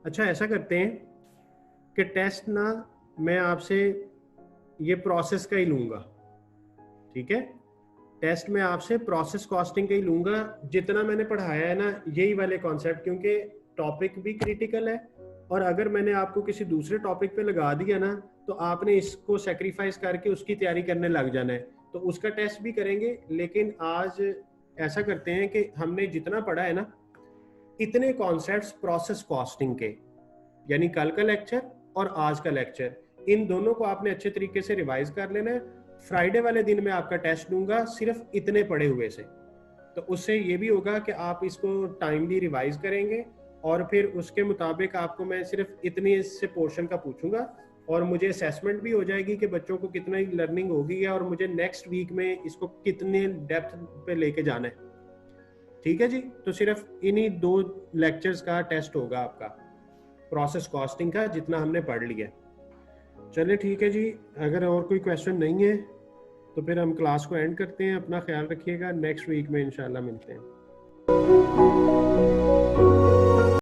अच्छा, ऐसा करते हैं कि टेस्ट ना मैं आपसे ये प्रोसेस का ही लूंगा, ठीक है? टेस्ट में आपसे प्रोसेस कॉस्टिंग का ही लूंगा। जितना मैंने पढ़ाया है ना, यही वाले कॉन्सेप्ट, क्योंकि टॉपिक भी क्रिटिकल है, और अगर मैंने आपको किसी दूसरे टॉपिक पे लगा दिया ना, तो आपने इसको सेक्रीफाइस करके उसकी तैयारी करने लग जाना है, तो उसका टेस्ट भी करेंगे। लेकिन आज ऐसा करते हैं कि हमने जितना पढ़ा है ना, इतने कॉन्सेप्ट्स प्रोसेस कॉस्टिंग के, यानी कल का लेक्चर और आज का लेक्चर, इन दोनों को आपने अच्छे तरीके से रिवाइज कर लेना है। फ्राइडे वाले दिन मैं आपका टेस्ट दूंगा सिर्फ इतने पढ़े हुए से, तो उससे ये भी होगा कि आप इसको टाइमली रिवाइज करेंगे, और फिर उसके मुताबिक आपको मैं सिर्फ इतनी से पोर्शन का पूछूंगा, और मुझे असेसमेंट भी हो जाएगी कि बच्चों को कितना ही लर्निंग होगी, और मुझे नेक्स्ट वीक में इसको कितने डेप्थ पे लेके जाना है। ठीक है जी, तो सिर्फ इन्हीं 2 लेक्चर्स का टेस्ट होगा आपका प्रोसेस कॉस्टिंग का, जितना हमने पढ़ लिया। चलिए ठीक है जी, अगर और कोई क्वेश्चन नहीं है तो फिर हम क्लास को एंड करते हैं। अपना ख्याल रखिएगा, नेक्स्ट वीक में इंशाल्लाह मिलते हैं।